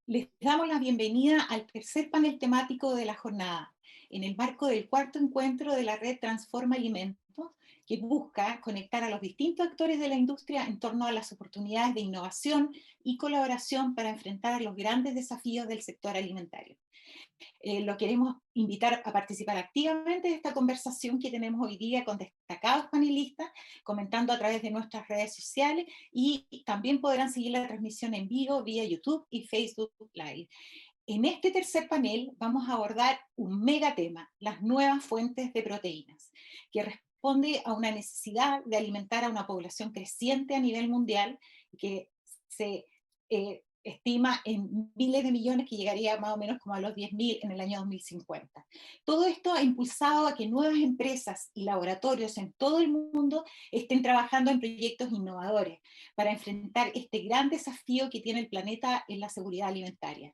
Les damos la bienvenida al tercer panel temático de la jornada, en el marco del cuarto encuentro de la red Transforma Alimentos, que busca conectar a los distintos actores de la industria en torno a las oportunidades de innovación y colaboración para enfrentar a los grandes desafíos del sector alimentario. Lo queremos invitar a participar activamente de esta conversación que tenemos hoy día con destacados panelistas, comentando a través de nuestras redes sociales, y también podrán seguir la transmisión en vivo vía YouTube y Facebook Live. En este tercer panel vamos a abordar un megatema: las nuevas fuentes de proteínas, que responde a una necesidad de alimentar a una población creciente a nivel mundial, que se estima en miles de millones, que llegaría más o menos como a los 10.000 en el año 2050. Todo esto ha impulsado a que nuevas empresas y laboratorios en todo el mundo estén trabajando en proyectos innovadores para enfrentar este gran desafío que tiene el planeta en la seguridad alimentaria,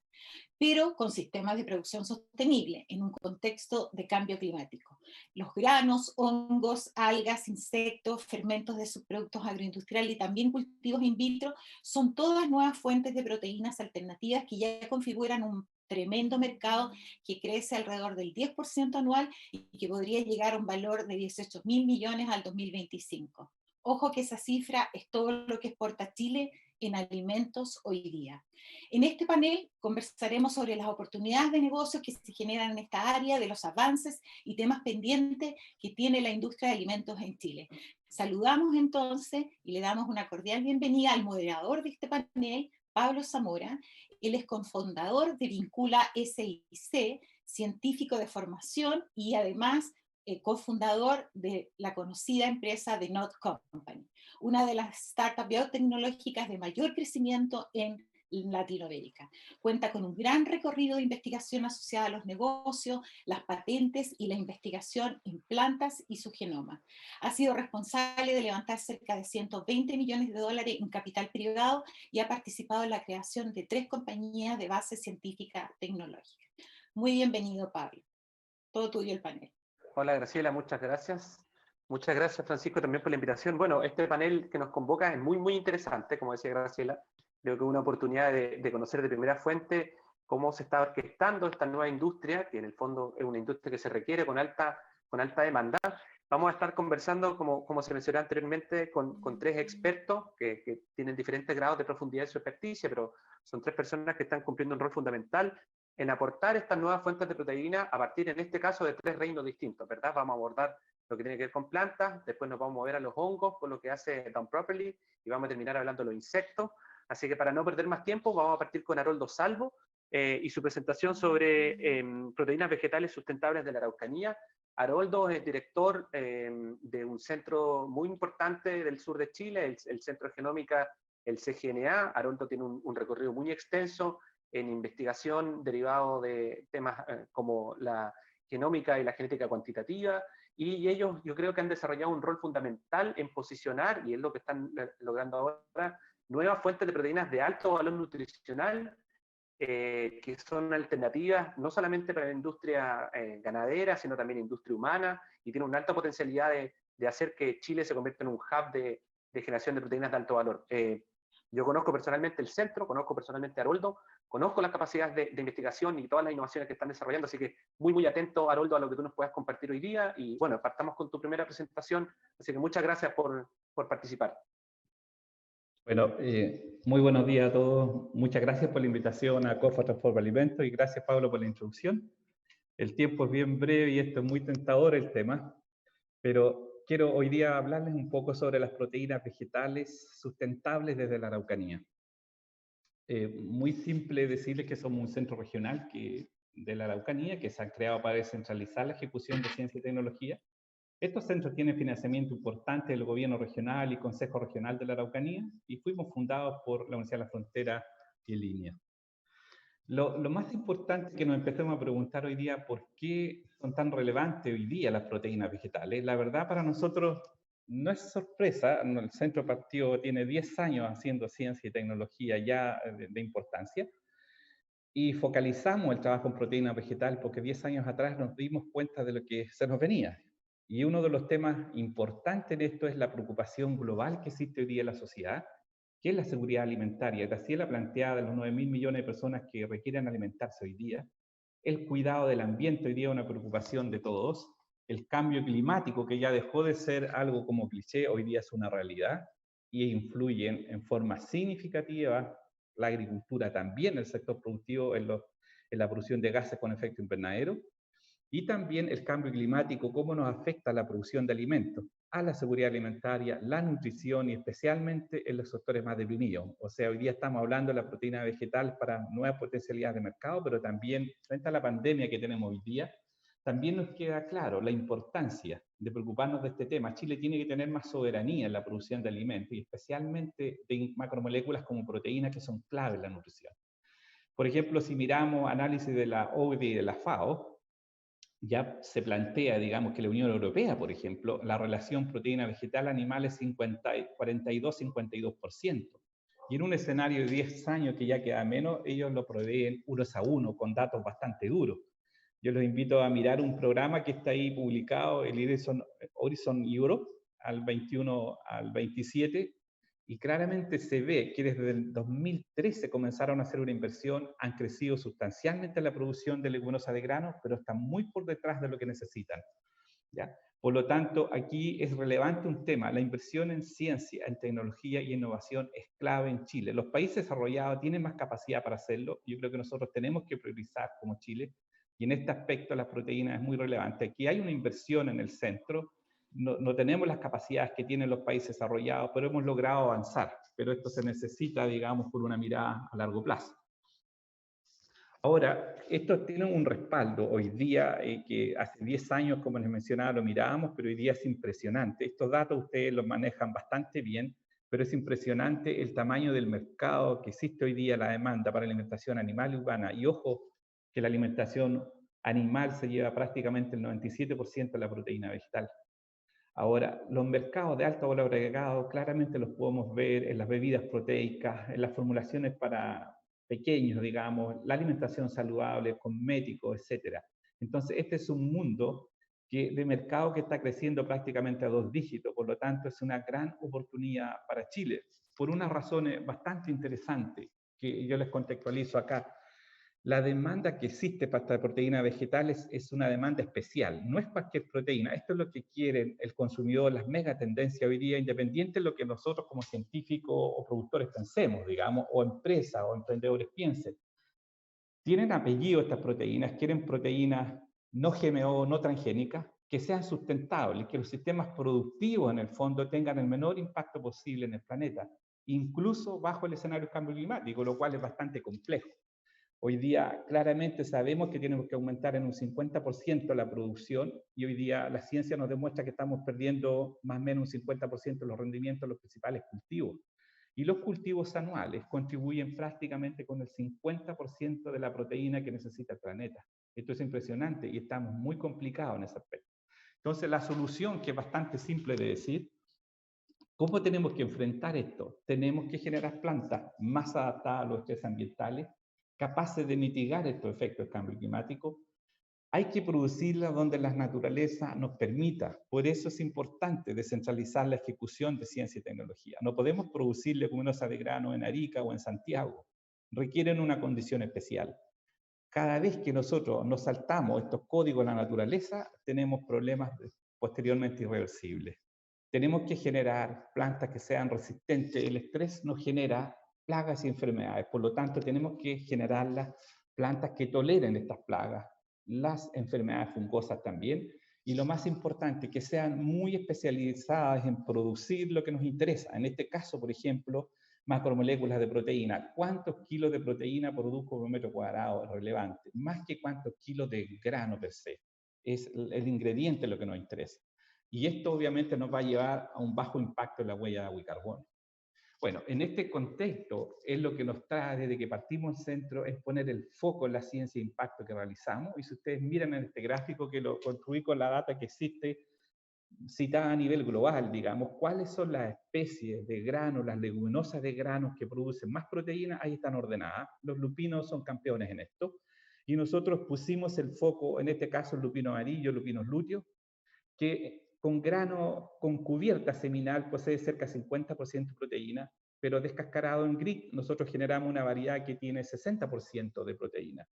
pero con sistemas de producción sostenible en un contexto de cambio climático. Los granos, hongos, algas, insectos, fermentos de subproductos agroindustriales y también cultivos in vitro son todas nuevas fuentes de proteínas alternativas que ya configuran un tremendo mercado que crece alrededor del 10% anual y que podría llegar a un valor de 18.000 millones al 2025. Ojo que esa cifra es todo lo que exporta Chile en alimentos hoy día. En este panel conversaremos sobre las oportunidades de negocios que se generan en esta área, de los avances y temas pendientes que tiene la industria de alimentos en Chile. Saludamos entonces y le damos una cordial bienvenida al moderador de este panel, Pablo Zamora. Él es cofundador de Vincula SIC, científico de formación y además cofundador de la conocida empresa The Not Company, una de las startups biotecnológicas de mayor crecimiento en Latinoamérica. Cuenta con un gran recorrido de investigación asociada a los negocios, las patentes y la investigación en plantas y su genoma. Ha sido responsable de levantar cerca de 120 millones de dólares en capital privado y ha participado en la creación de 3 compañías de base científica tecnológica. Muy bienvenido, Pablo. Todo tuyo el panel. Hola Graciela, muchas gracias. Muchas gracias Francisco también por la invitación. Bueno, este panel que nos convoca es muy interesante, como decía Graciela. Creo que es una oportunidad de conocer de primera fuente cómo se está orquestando esta nueva industria, que en el fondo es una industria que se requiere con alta demanda. Vamos a estar conversando, como se mencionó anteriormente, con 3 expertos que tienen diferentes grados de profundidad de su experticia, pero son 3 personas que están cumpliendo un rol fundamental en aportar estas nuevas fuentes de proteína a partir, en este caso, de 3 reinos distintos, ¿verdad? Vamos a abordar lo que tiene que ver con plantas, después nos vamos a mover a los hongos, con lo que hace Done Properly, y vamos a terminar hablando de los insectos. Así que para no perder más tiempo, vamos a partir con Haroldo Salvo y su presentación sobre proteínas vegetales sustentables de la Araucanía. Haroldo es director de un centro muy importante del sur de Chile, el Centro de Genómica, el CGNA. Haroldo tiene un recorrido muy extenso en investigación derivado de temas como la genómica y la genética cuantitativa, y ellos yo creo que han desarrollado un rol fundamental en posicionar, y es lo que están logrando ahora, nuevas fuentes de proteínas de alto valor nutricional, que son alternativas no solamente para la industria ganadera, sino también industria humana, y tiene una alta potencialidad de hacer que Chile se convierta en un hub de generación de proteínas de alto valor. Yo conozco personalmente el centro, conozco personalmente a Haroldo, conozco las capacidades de investigación y todas las innovaciones que están desarrollando, así que muy atento, Haroldo, a lo que tú nos puedas compartir hoy día. Y bueno, partamos con tu primera presentación, así que muchas gracias por participar. Bueno, muy buenos días a todos. Muchas gracias por la invitación a COFA Transforma Alimentos y gracias, Pablo, por la introducción. El tiempo es bien breve y esto es muy tentador el tema, pero quiero hoy día hablarles un poco sobre las proteínas vegetales sustentables desde la Araucanía. Muy simple decirles que somos un centro regional de la Araucanía que se han creado para descentralizar la ejecución de ciencia y tecnología. Estos centros tienen financiamiento importante del gobierno regional y Consejo Regional de la Araucanía y fuimos fundados por la Universidad de la Frontera y Línea. Lo más importante es que nos empecemos a preguntar hoy día por qué son tan relevantes hoy día las proteínas vegetales. La verdad, para nosotros no es sorpresa. El Centro Partido tiene 10 años haciendo ciencia y tecnología ya de importancia y focalizamos el trabajo en proteínas vegetales porque 10 años atrás nos dimos cuenta de lo que se nos venía. Y uno de los temas importantes en esto es la preocupación global que existe hoy día en la sociedad ¿Qué es la seguridad alimentaria? Graciela planteada de los 9.000 millones de personas que requieren alimentarse hoy día. El cuidado del ambiente hoy día es una preocupación de todos. El cambio climático, que ya dejó de ser algo como cliché, hoy día es una realidad y influyen en forma significativa la agricultura también, el sector productivo en la producción de gases con efecto invernadero, y también el cambio climático, cómo nos afecta a la producción de alimentos, a la seguridad alimentaria, la nutrición y especialmente en los sectores más deprimidos. O sea, hoy día estamos hablando de la proteína vegetal para nuevas potencialidades de mercado, pero también frente a la pandemia que tenemos hoy día, también nos queda claro la importancia de preocuparnos de este tema. Chile tiene que tener más soberanía en la producción de alimentos y especialmente de macromoléculas como proteínas que son clave en la nutrición. Por ejemplo, si miramos análisis de la OCDE y de la FAO, ya se plantea, digamos, que la Unión Europea, por ejemplo, la relación proteína vegetal animal es 42-52%. Y en un escenario de 10 años que ya queda menos, ellos lo proveen 1-1, con datos bastante duros. Yo los invito a mirar un programa que está ahí publicado, el Horizon Europe, al 21 al 27, y claramente se ve que desde el 2013 comenzaron a hacer una inversión, han crecido sustancialmente la producción de leguminosa de granos, pero están muy por detrás de lo que necesitan, ¿ya? Por lo tanto, aquí es relevante un tema, la inversión en ciencia, en tecnología y innovación es clave en Chile. Los países desarrollados tienen más capacidad para hacerlo, yo creo que nosotros tenemos que priorizar como Chile, y en este aspecto las proteínas es muy relevante. Aquí hay una inversión en el centro, no tenemos las capacidades que tienen los países desarrollados, pero hemos logrado avanzar. Pero esto se necesita, digamos, por una mirada a largo plazo. Ahora, esto tiene un respaldo hoy día, que hace 10 años, como les mencionaba, lo mirábamos, pero hoy día es impresionante. Estos datos ustedes los manejan bastante bien, pero es impresionante el tamaño del mercado que existe hoy día, la demanda para alimentación animal y humana. Y ojo, que la alimentación animal se lleva prácticamente el 97% de la proteína vegetal. Ahora, los mercados de alto valor agregado claramente los podemos ver en las bebidas proteicas, en las formulaciones para pequeños, digamos, la alimentación saludable, cosméticos, etc. Entonces, este es un mundo de mercado que está creciendo prácticamente a 2 dígitos, por lo tanto, es una gran oportunidad para Chile, por unas razones bastante interesantes que yo les contextualizo acá. La demanda que existe para esta proteína vegetal es una demanda especial, no es cualquier proteína. Esto es lo que quiere el consumidor, las mega tendencias hoy día, independiente de lo que nosotros como científicos o productores pensemos, digamos, o empresas o emprendedores piensen. Tienen apellido estas proteínas, quieren proteínas no GMO, no transgénicas, que sean sustentables, que los sistemas productivos en el fondo tengan el menor impacto posible en el planeta, incluso bajo el escenario del cambio climático, lo cual es bastante complejo. Hoy día claramente sabemos que tenemos que aumentar en un 50% la producción y hoy día la ciencia nos demuestra que estamos perdiendo más o menos un 50% de los rendimientos de los principales cultivos. Y los cultivos anuales contribuyen prácticamente con el 50% de la proteína que necesita el planeta. Esto es impresionante y estamos muy complicados en ese aspecto. Entonces la solución, que es bastante simple de decir, ¿cómo tenemos que enfrentar esto? Tenemos que generar plantas más adaptadas a los estrés ambientales, capaces de mitigar estos efectos del cambio climático. Hay que producirlas donde la naturaleza nos permita. Por eso es importante descentralizar la ejecución de ciencia y tecnología. No podemos producir leguminosa de grano en Arica o en Santiago. Requieren una condición especial. Cada vez que nosotros nos saltamos estos códigos de la naturaleza, tenemos problemas posteriormente irreversibles. Tenemos que generar plantas que sean resistentes. El estrés nos genera plagas y enfermedades, por lo tanto tenemos que generar las plantas que toleren estas plagas, las enfermedades fungosas también, y lo más importante, que sean muy especializadas en producir lo que nos interesa. En este caso, por ejemplo, macromoléculas de proteína. ¿Cuántos kilos de proteína produzco por metro cuadrado? Es relevante. Más que cuántos kilos de grano per se. Es el ingrediente lo que nos interesa. Y esto obviamente nos va a llevar a un bajo impacto en la huella de agua y carbono. Bueno, en este contexto es lo que nos trae desde que partimos el centro, es poner el foco en la ciencia de impacto que realizamos. Y si ustedes miran en este gráfico que lo construí con la data que existe, citada a nivel global, digamos, cuáles son las especies de granos, las leguminosas de granos que producen más proteínas, ahí están ordenadas. Los lupinos son campeones en esto. Y nosotros pusimos el foco, en este caso, el lupino amarillo, lupinos lúteos, que con grano, con cubierta seminal, posee cerca de 50% de proteína, pero descascarado en grit nosotros generamos una variedad que tiene 60% de proteína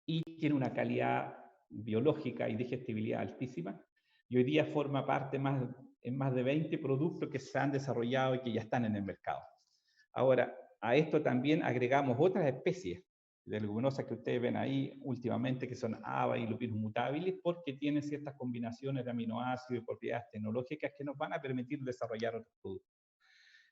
y tiene una calidad biológica y digestibilidad altísima, y hoy día forma parte en más de 20 productos que se han desarrollado y que ya están en el mercado. Ahora, a esto también agregamos otras especies de leguminosas que ustedes ven ahí últimamente, que son haba y lupinus mutabilis, porque tienen ciertas combinaciones de aminoácidos y propiedades tecnológicas que nos van a permitir desarrollar otros productos.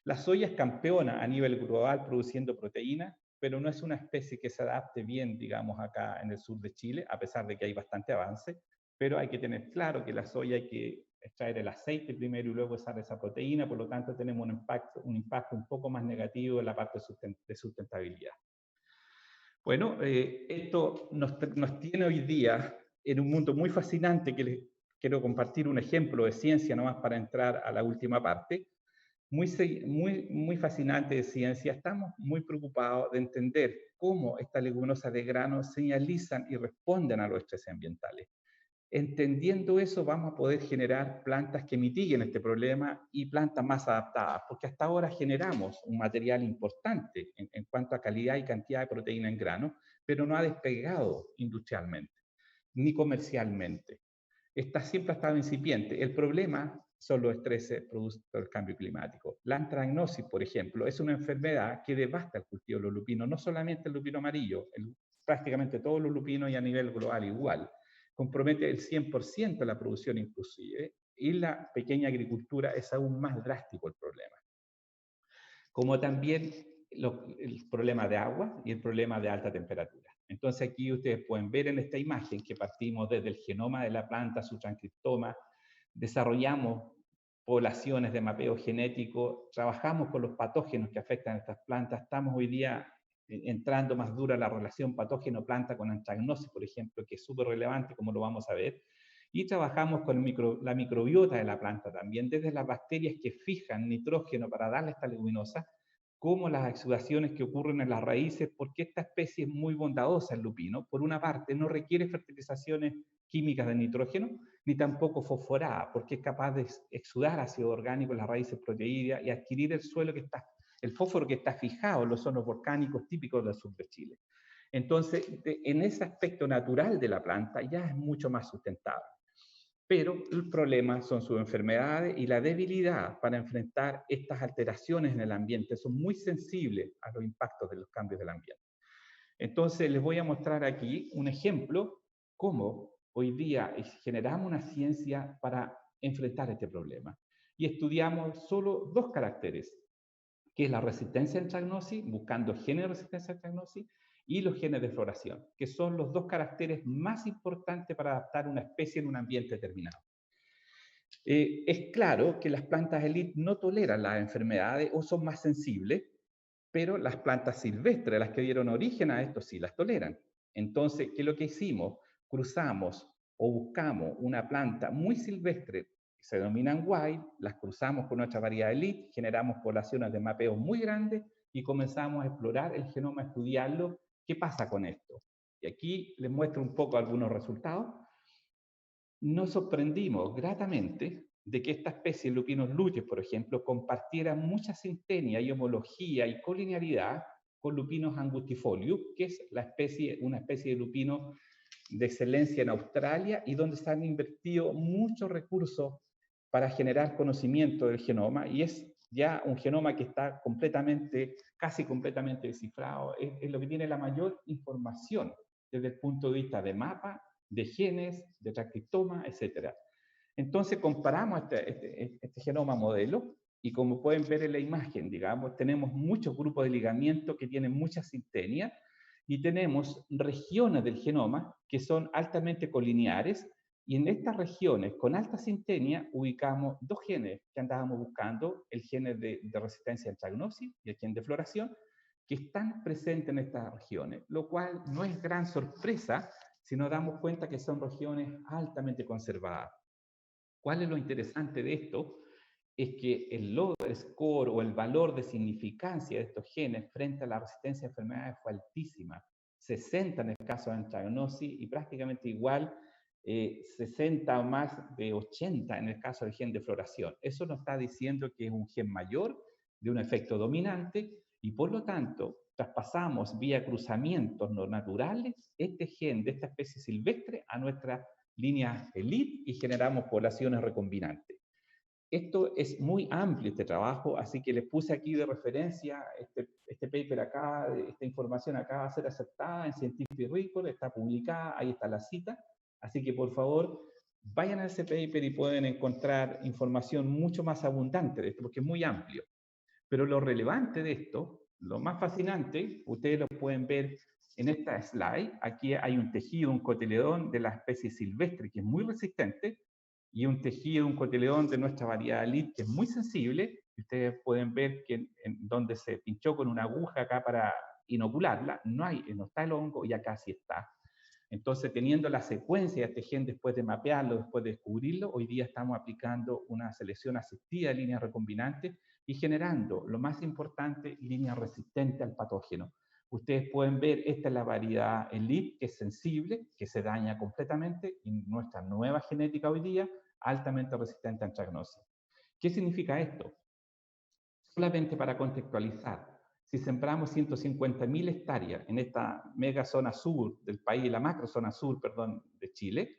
La soya es campeona a nivel global produciendo proteína, pero no es una especie que se adapte bien, digamos, acá en el sur de Chile, a pesar de que hay bastante avance, pero hay que tener claro que la soya hay que extraer el aceite primero y luego usar esa proteína, por lo tanto tenemos un impacto un poco más negativo en la parte de sustentabilidad. Bueno, esto nos tiene hoy día en un mundo muy fascinante, que les quiero compartir un ejemplo de ciencia nomás para entrar a la última parte. Muy fascinante de ciencia. Estamos muy preocupados de entender cómo estas leguminosas de grano señalizan y responden a los estreses ambientales. Entendiendo eso, vamos a poder generar plantas que mitiguen este problema y plantas más adaptadas, porque hasta ahora generamos un material importante en cuanto a calidad y cantidad de proteína en grano, pero no ha despegado industrialmente ni comercialmente. Siempre ha estado incipiente. El problema son los estreses productos del cambio climático. La antragnosis, por ejemplo, es una enfermedad que devasta el cultivo de los lupinos, no solamente el lupino amarillo, prácticamente todos los lupinos y a nivel global igual. Compromete el 100% de la producción inclusive, y la pequeña agricultura es aún más drástico el problema. Como también el problema de agua y el problema de alta temperatura. Entonces aquí ustedes pueden ver en esta imagen que partimos desde el genoma de la planta, su transcriptoma, desarrollamos poblaciones de mapeo genético, trabajamos con los patógenos que afectan a estas plantas, estamos hoy día entrando más dura la relación patógeno-planta con antragnosis, por ejemplo, que es súper relevante, como lo vamos a ver, y trabajamos con la microbiota de la planta también, desde las bacterias que fijan nitrógeno para darle esta leguminosa, como las exudaciones que ocurren en las raíces, porque esta especie es muy bondadosa, el lupino. Por una parte, no requiere fertilizaciones químicas de nitrógeno, ni tampoco fosforada, porque es capaz de exudar ácido orgánico en las raíces proteídeas y adquirir el fósforo que está fijado en los sonos volcánicos típicos del sur de Chile. Entonces, en ese aspecto natural de la planta ya es mucho más sustentable. Pero el problema son sus enfermedades y la debilidad para enfrentar estas alteraciones en el ambiente. Son muy sensibles a los impactos de los cambios del ambiente. Entonces, les voy a mostrar aquí un ejemplo cómo hoy día generamos una ciencia para enfrentar este problema. Y estudiamos solo dos caracteres, que es la resistencia a antragnosis, buscando genes de resistencia a antragnosis, y los genes de floración, que son los dos caracteres más importantes para adaptar una especie en un ambiente determinado. Es claro que las plantas elite no toleran las enfermedades o son más sensibles, pero las plantas silvestres, las que dieron origen a esto, sí las toleran. Entonces, ¿qué es lo que hicimos? Cruzamos o buscamos una planta muy silvestre, que se denominan wild, las cruzamos con nuestra variedad elite, generamos poblaciones de mapeo muy grandes y comenzamos a explorar el genoma, a estudiarlo. ¿Qué pasa con esto? Y aquí les muestro un poco algunos resultados. Nos sorprendimos gratamente de que esta especie, Lupinus luteus, por ejemplo, compartiera mucha sintenia y homología y colinearidad con Lupinus angustifolius, que es una especie de lupino de excelencia en Australia y donde se han invertido muchos recursos para generar conocimiento del genoma, y es ya un genoma que está casi completamente descifrado, es lo que tiene la mayor información desde el punto de vista de mapa, de genes, de transcriptoma, etc. Entonces comparamos este genoma modelo y, como pueden ver en la imagen, digamos, tenemos muchos grupos de ligamiento que tienen mucha sintenia y tenemos regiones del genoma que son altamente colineares, y en estas regiones con alta sintenia ubicamos dos genes que andábamos buscando, el gen de resistencia a antragnosis y el gen de floración, que están presentes en estas regiones, lo cual no es gran sorpresa si nos damos cuenta que son regiones altamente conservadas. ¿Cuál es lo interesante de esto? Es que el logro score o el valor de significancia de estos genes frente a la resistencia a enfermedades fue altísima. 60 en el caso de antragnosis y prácticamente igual 60 o más de 80 en el caso del gen de floración. Eso nos está diciendo que es un gen mayor de un efecto dominante y por lo tanto traspasamos vía cruzamientos no naturales este gen de esta especie silvestre a nuestra línea elite y generamos poblaciones recombinantes. Esto es muy amplio este trabajo, así que les puse aquí de referencia este paper acá, esta información acá va a ser aceptada en Scientific Record, está publicada, ahí está la cita, así que por favor vayan a ese paper y pueden encontrar información mucho más abundante de esto, porque es muy amplio. Pero lo relevante de esto, lo más fascinante, ustedes lo pueden ver en esta slide, aquí hay un tejido, un cotiledón de la especie silvestre que es muy resistente, y un tejido, un cotiledón de nuestra variedad elite que es muy sensible. Ustedes pueden ver que donde se pinchó con una aguja acá para inocularla, no está el hongo y acá sí está. Entonces, teniendo la secuencia de este gen después de mapearlo, después de descubrirlo, hoy día estamos aplicando una selección asistida de líneas recombinantes y generando, lo más importante, líneas resistentes al patógeno. Ustedes pueden ver, esta es la variedad elite, que es sensible, que se daña completamente, y nuestra nueva genética hoy día, altamente resistente a antragnosia. ¿Qué significa esto? Solamente para contextualizar, si sembramos 150.000 hectáreas en esta mega zona sur del país, la macro zona sur, perdón, de Chile,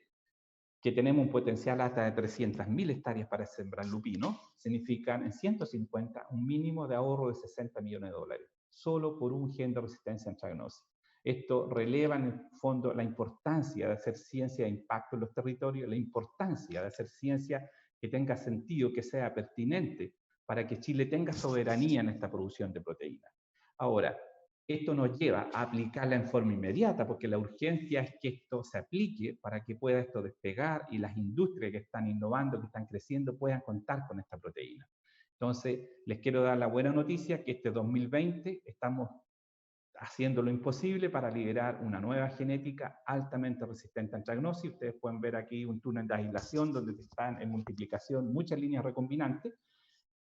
que tenemos un potencial hasta de 300.000 hectáreas para sembrar lupino, significan en 150 un mínimo de ahorro de 60 millones de dólares, solo por un gen de resistencia a antragnosia. Esto releva en el fondo la importancia de hacer ciencia de impacto en los territorios, la importancia de hacer ciencia que tenga sentido, que sea pertinente, para que Chile tenga soberanía en esta producción de proteínas. Ahora, esto nos lleva a aplicarla en forma inmediata, porque la urgencia es que esto se aplique para que pueda esto despegar y las industrias que están innovando, que están creciendo, puedan contar con esta proteína. Entonces, les quiero dar la buena noticia que este 2020 estamos haciendo lo imposible para liberar una nueva genética altamente resistente a antragnosia. Ustedes pueden ver aquí un túnel de aislación donde están en multiplicación muchas líneas recombinantes,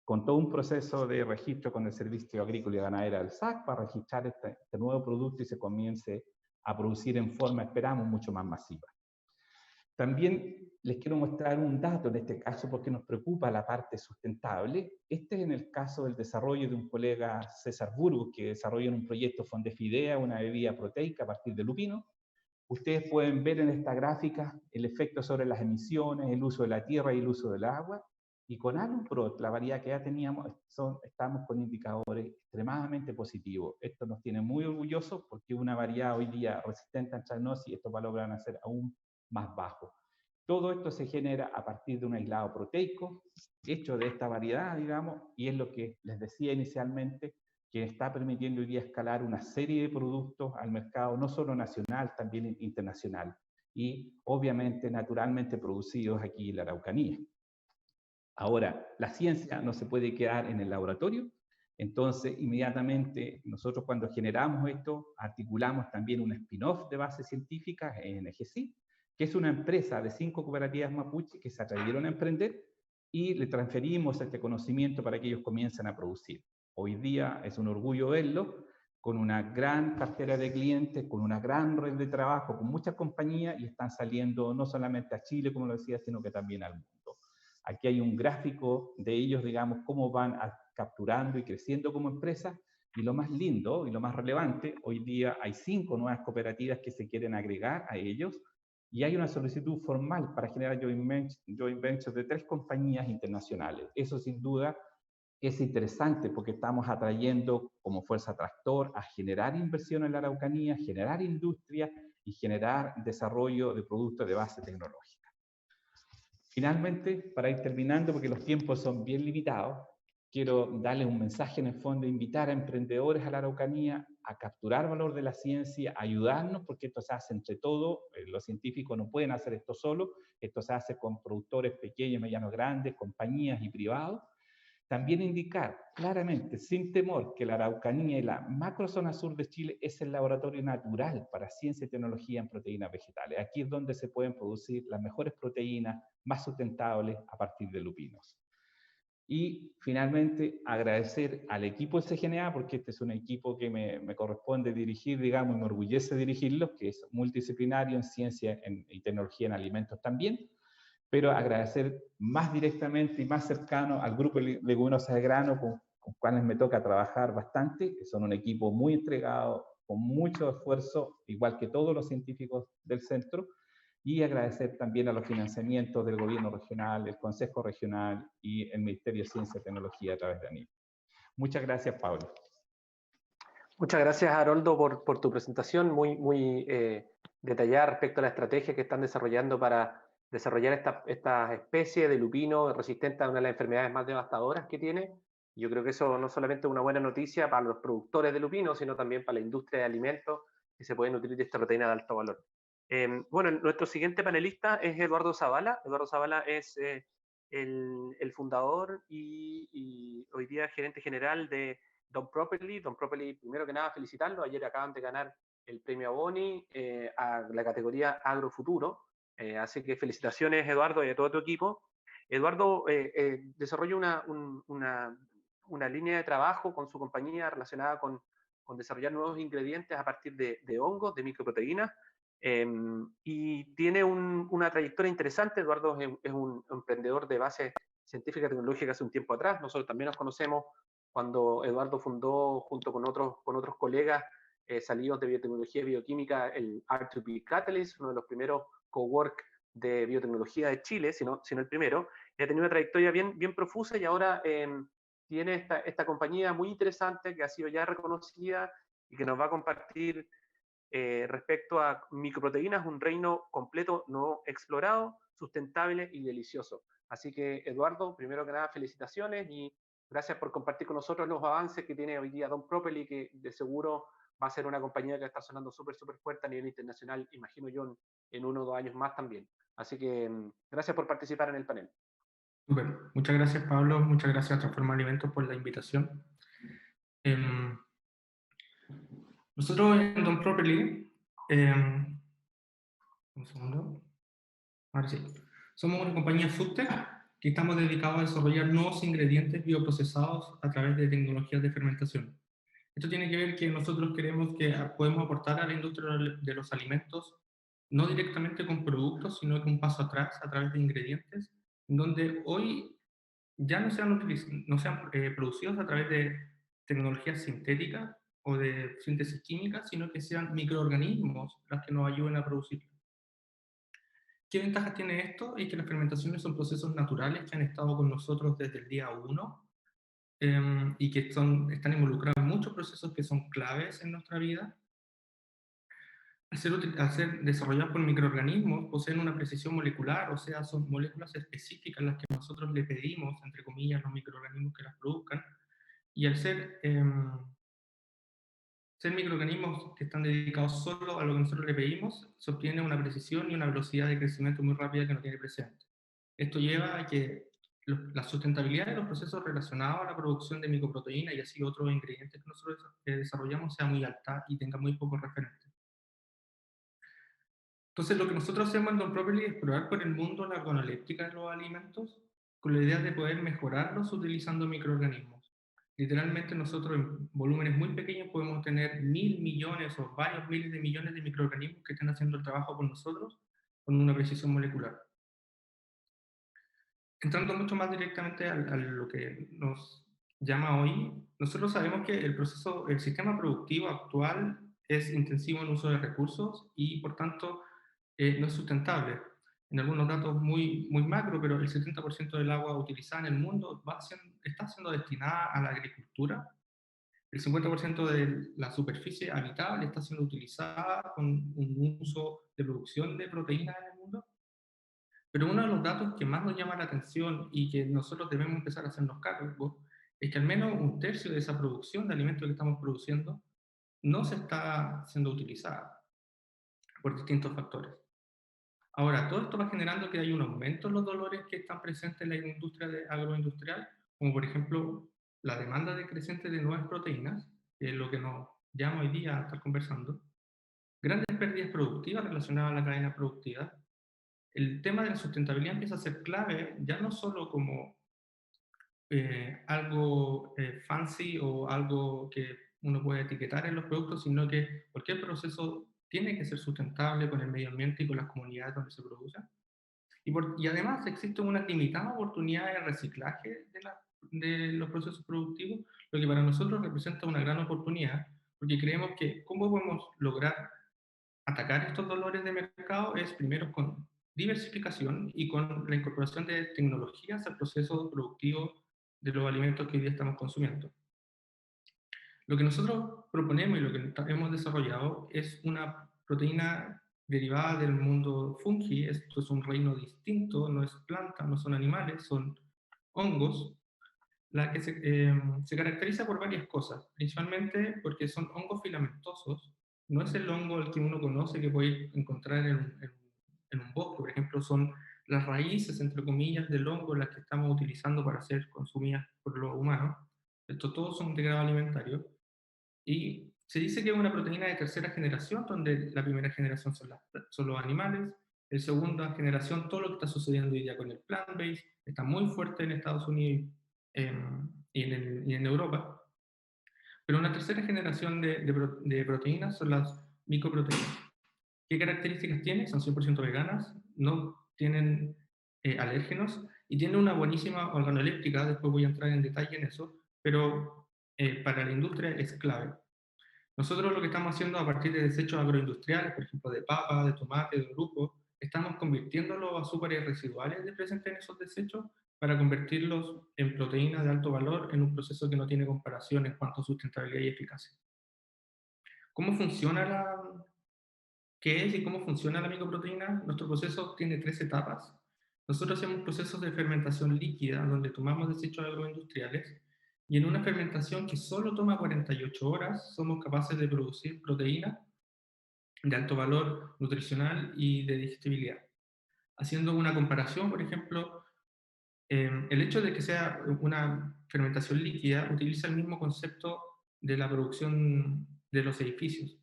con todo un proceso de registro con el Servicio Agrícola y Ganadero del SAC para registrar este nuevo producto y se comience a producir en forma, esperamos, mucho más masiva. También les quiero mostrar un dato en este caso porque nos preocupa la parte sustentable. Este es en el caso del desarrollo de un colega, César Burgos, que desarrolla en un proyecto Fondefidea una bebida proteica a partir de lupino. Ustedes pueden ver en esta gráfica el efecto sobre las emisiones, el uso de la tierra y el uso del agua. Y con Alumprot, la variedad que ya teníamos, estamos con indicadores extremadamente positivos. Esto nos tiene muy orgullosos porque una variedad hoy día resistente a antragnosia, estos valores van a ser aún más bajos. Todo esto se genera a partir de un aislado proteico hecho de esta variedad, digamos, y es lo que les decía inicialmente, que está permitiendo hoy día escalar una serie de productos al mercado, no solo nacional, también internacional, y obviamente, naturalmente producidos aquí en la Araucanía. Ahora, la ciencia no se puede quedar en el laboratorio, entonces inmediatamente nosotros cuando generamos esto, articulamos también un spin-off de base científica en EGC, que es una empresa de 5 cooperativas mapuche que se atrevieron a emprender y le transferimos este conocimiento para que ellos comiencen a producir. Hoy día es un orgullo verlo, con una gran cartera de clientes, con una gran red de trabajo, con muchas compañías y están saliendo no solamente a Chile, como lo decía, sino que también al mundo. Aquí hay un gráfico de ellos, digamos, cómo van capturando y creciendo como empresa. Y lo más lindo y lo más relevante, hoy día hay 5 nuevas cooperativas que se quieren agregar a ellos y hay una solicitud formal para generar joint ventures de 3 compañías internacionales. Eso sin duda es interesante porque estamos atrayendo como fuerza tractor a generar inversión en la Araucanía, generar industria y generar desarrollo de productos de base tecnológica. Finalmente, para ir terminando, porque los tiempos son bien limitados, quiero darles un mensaje en el fondo, invitar a emprendedores a la Araucanía a capturar valor de la ciencia, a ayudarnos, porque esto se hace entre todos, los científicos no pueden hacer esto solo, esto se hace con productores pequeños, medianos, grandes, compañías y privados. También indicar claramente, sin temor, que la Araucanía y la macrozona sur de Chile es el laboratorio natural para ciencia y tecnología en proteínas vegetales. Aquí es donde se pueden producir las mejores proteínas, más sustentables a partir de lupinos. Y finalmente, agradecer al equipo del CGNA, porque este es un equipo que me corresponde dirigir, digamos, y me orgullece dirigirlo, que es multidisciplinario en ciencia y tecnología en alimentos también, pero agradecer más directamente y más cercano al Grupo Leguminosas de Grano, con quienes me toca trabajar bastante, que son un equipo muy entregado, con mucho esfuerzo, igual que todos los científicos del centro, y agradecer también a los financiamientos del gobierno regional, el Consejo Regional y el Ministerio de Ciencia y Tecnología a través de ANIL. Muchas gracias, Pablo. Muchas gracias, Haroldo, por tu presentación muy detallada respecto a la estrategia que están desarrollando para desarrollar esta especie de lupino resistente a una de las enfermedades más devastadoras que tiene. Yo creo que eso no solamente es una buena noticia para los productores de lupino, sino también para la industria de alimentos que se pueden nutrir de esta proteína de alto valor. Bueno, nuestro siguiente panelista es Eduardo Zavala. Eduardo Zavala es el fundador y hoy día gerente general de Done Properly. Done Properly, primero que nada, felicitarlo. Ayer acaban de ganar el premio Boni a la categoría Agrofuturo. Así que felicitaciones, Eduardo, y a todo tu equipo. Eduardo desarrolla una línea de trabajo con su compañía relacionada con desarrollar nuevos ingredientes a partir de hongos, de microproteínas. Y tiene una trayectoria interesante. Eduardo es un emprendedor de base científica y tecnológica hace un tiempo atrás. Nosotros también nos conocemos cuando Eduardo fundó, junto con otros colegas salidos de biotecnología y bioquímica, el R2B Catalyst, uno de los primeros cowork de biotecnología de Chile, sino el primero. Ha tenido una trayectoria bien profusa y ahora tiene esta compañía muy interesante que ha sido ya reconocida y que nos va a compartir respecto a microproteínas, un reino completo no explorado, sustentable y delicioso. Así que, Eduardo, primero que nada, felicitaciones y gracias por compartir con nosotros los avances que tiene hoy día Done Properly, que de seguro va a ser una compañía que está sonando súper fuerte a nivel internacional, imagino yo, en 1 o 2 años más también. Así que gracias por participar en el panel. Super. Muchas gracias, Pablo. Muchas gracias a Transforma Alimentos por la invitación. Nosotros en Done Properly, un segundo. Ahora sí. Somos una compañía FoodTech que estamos dedicados a desarrollar nuevos ingredientes bioprocesados a través de tecnologías de fermentación. Esto tiene que ver que nosotros creemos que podemos aportar a la industria de los alimentos no directamente con productos, sino que un paso atrás a través de ingredientes, donde hoy ya no sean producidos a través de tecnologías sintéticas o de síntesis química, sino que sean microorganismos los que nos ayuden a producir. ¿Qué ventajas tiene esto? Es que las fermentaciones son procesos naturales que han estado con nosotros desde el día 1 y que están involucrados en muchos procesos que son claves en nuestra vida. Al ser desarrollados por microorganismos, poseen una precisión molecular, o sea, son moléculas específicas las que nosotros le pedimos, entre comillas, los microorganismos que las produzcan, y al ser microorganismos que están dedicados solo a lo que nosotros le pedimos, se obtiene una precisión y una velocidad de crecimiento muy rápida que no tiene precedente. Esto lleva a que la sustentabilidad de los procesos relacionados a la producción de microproteínas y así otros ingredientes que nosotros desarrollamos sea muy alta y tenga muy pocos referentes. Entonces, lo que nosotros hacemos en Done Properly es explorar por el mundo la organoléptica de los alimentos con la idea de poder mejorarlos utilizando microorganismos. Literalmente nosotros en volúmenes muy pequeños podemos tener 1000 millones o varios miles de millones de microorganismos que estén haciendo el trabajo con nosotros con una precisión molecular. Entrando mucho más directamente a lo que nos llama hoy, nosotros sabemos que el sistema productivo actual es intensivo en uso de recursos y por tanto no es sustentable. En algunos datos muy macro, pero el 70% del agua utilizada en el mundo está siendo destinada a la agricultura. El 50% de la superficie habitable está siendo utilizada con un uso de producción de proteínas en el mundo. Pero uno de los datos que más nos llama la atención y que nosotros debemos empezar a hacernos cargo es que al menos 1/3 de esa producción de alimentos que estamos produciendo no se está siendo utilizada por distintos factores. Ahora, todo esto va generando que hay un aumento en los dolores que están presentes en la industria agroindustrial, como por ejemplo la demanda decreciente de nuevas proteínas, que es lo que nos llama hoy día a estar conversando, grandes pérdidas productivas relacionadas a la cadena productiva. El tema de la sustentabilidad empieza a ser clave, ya no solo como algo fancy o algo que uno puede etiquetar en los productos, sino que cualquier proceso tiene que ser sustentable con el medio ambiente y con las comunidades donde se produce. Y además existe una limitada oportunidad de reciclaje de los procesos productivos, lo que para nosotros representa una gran oportunidad, porque creemos que cómo podemos lograr atacar estos dolores de mercado es primero con diversificación y con la incorporación de tecnologías al proceso productivo de los alimentos que hoy día estamos consumiendo. Lo que nosotros proponemos y lo que hemos desarrollado es una proteína derivada del mundo fungi. Esto es un reino distinto, no es planta, no son animales, son hongos, la que se caracteriza por varias cosas, principalmente porque son hongos filamentosos. No es el hongo el que uno conoce que puede encontrar en un bosque, por ejemplo, son las raíces, entre comillas, del hongo las que estamos utilizando para ser consumidas por los humanos. Estos todos son de grado alimentario. Y se dice que es una proteína de tercera generación, donde la primera generación son los animales, la segunda generación, todo lo que está sucediendo hoy día con el plant-based, está muy fuerte en Estados Unidos y en Europa. Pero una tercera generación de proteínas son las micoproteínas. ¿Qué características tienen? Son 100% veganas, no tienen alérgenos y tienen una buenísima organoléptica, después voy a entrar en detalle en eso, pero para la industria es clave. Nosotros lo que estamos haciendo a partir de desechos agroindustriales, por ejemplo, de papa, de tomate, de grupo, estamos convirtiendo los azúcares residuales presentes en esos desechos para convertirlos en proteínas de alto valor en un proceso que no tiene comparación en cuanto a sustentabilidad y eficacia. ¿Cómo funciona qué es y cómo funciona la micoproteína? Nuestro proceso tiene 3 etapas. Nosotros hacemos procesos de fermentación líquida, donde tomamos desechos agroindustriales, y en una fermentación que solo toma 48 horas, somos capaces de producir proteína de alto valor nutricional y de digestibilidad. Haciendo una comparación, por ejemplo, el hecho de que sea una fermentación líquida utiliza el mismo concepto de la producción de los edificios.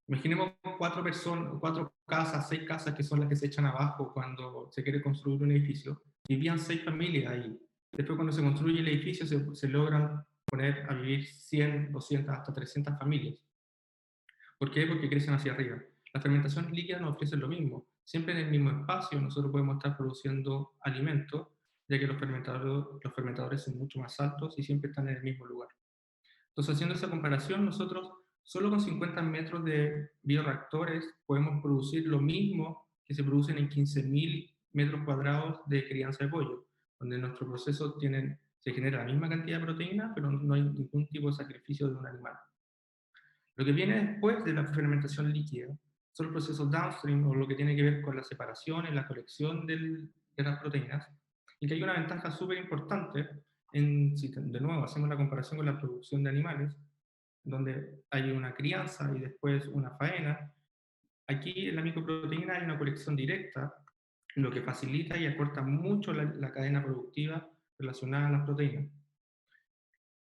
Imaginemos 4 personas, 4 casas, 6 casas que son las que se echan abajo cuando se quiere construir un edificio. Vivían 6 familias ahí. Después cuando se construye el edificio se logran poner a vivir 100, 200, hasta 300 familias. ¿Por qué? Porque crecen hacia arriba. La fermentación líquida nos ofrece lo mismo. Siempre en el mismo espacio nosotros podemos estar produciendo alimentos, ya que los fermentadores son mucho más altos y siempre están en el mismo lugar. Entonces, haciendo esa comparación, nosotros solo con 50 metros de bioreactores podemos producir lo mismo que se producen en 15.000 metros cuadrados de crianza de pollo, donde en nuestro proceso se genera la misma cantidad de proteína, pero no hay ningún tipo de sacrificio de un animal. Lo que viene después de la fermentación líquida son los procesos downstream, o lo que tiene que ver con la separación y la colección de las proteínas, y que hay una ventaja súper importante si de nuevo hacemos la comparación con la producción de animales, donde hay una crianza y después una faena. Aquí en la micoproteína hay una colección directa, lo que facilita y acorta mucho la cadena productiva relacionada a las proteínas.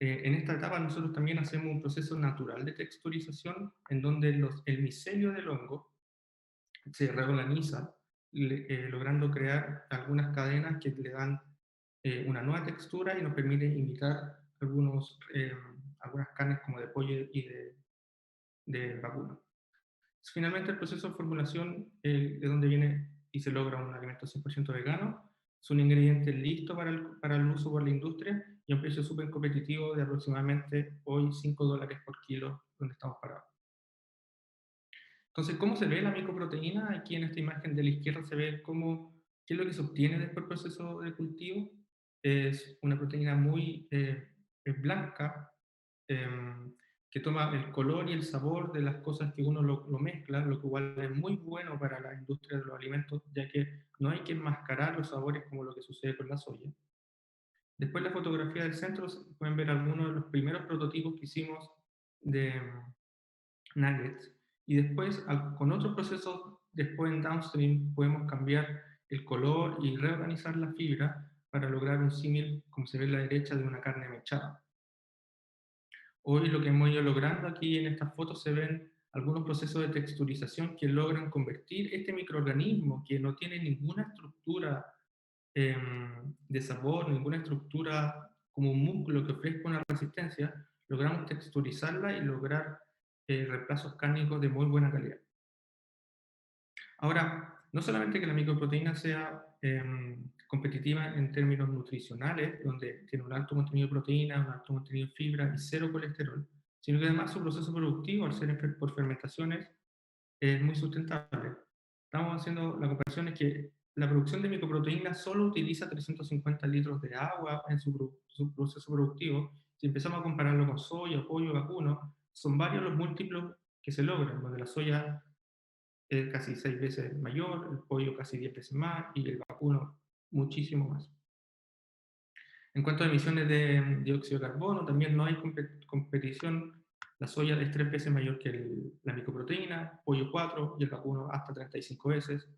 En esta etapa nosotros también hacemos un proceso natural de texturización en donde el micelio del hongo se reorganiza, logrando crear algunas cadenas que le dan una nueva textura y nos permite imitar algunas carnes como de pollo y de vacuno. Finalmente, el proceso de formulación de donde viene y se logra un alimento 100% vegano. Es un ingrediente listo para el uso por la industria y a un precio súper competitivo de aproximadamente hoy $5 por kilo donde estamos parados. Entonces, ¿cómo se ve la micoproteína? Aquí en esta imagen de la izquierda se ve qué es lo que se obtiene después del proceso de cultivo. Es una proteína muy blanca, que toma el color y el sabor de las cosas que uno lo mezcla, lo que igual es muy bueno para la industria de los alimentos, ya que no hay que enmascarar los sabores como lo que sucede con la soya. Después la fotografía del centro, pueden ver algunos de los primeros prototipos que hicimos de nuggets, y después con otros procesos, después en downstream, podemos cambiar el color y reorganizar la fibra para lograr un símil, como se ve a la derecha, de una carne mechada. Hoy lo que hemos ido logrando aquí en estas fotos se ven algunos procesos de texturización que logran convertir este microorganismo que no tiene ninguna estructura de sabor, ninguna estructura como un músculo que ofrezca una resistencia, logramos texturizarla y lograr reemplazos cárnicos de muy buena calidad. Ahora, no solamente que la micoproteína sea competitiva en términos nutricionales, donde tiene un alto contenido de proteína, un alto contenido de fibra y cero colesterol, sino que además su proceso productivo, al ser por fermentaciones, es muy sustentable. Estamos haciendo la comparación es que la producción de micoproteína solo utiliza 350 litros de agua en su proceso productivo. Si empezamos a compararlo con soya, pollo, vacuno, son varios los múltiplos que se logran, donde la soya es casi 6 veces mayor, el pollo casi 10 veces más y el vacuno muchísimo más. En cuanto a emisiones de dióxido de carbono, también no hay competición. La soya es 3 veces mayor que la micoproteína, pollo 4 y el vacuno hasta 35 veces.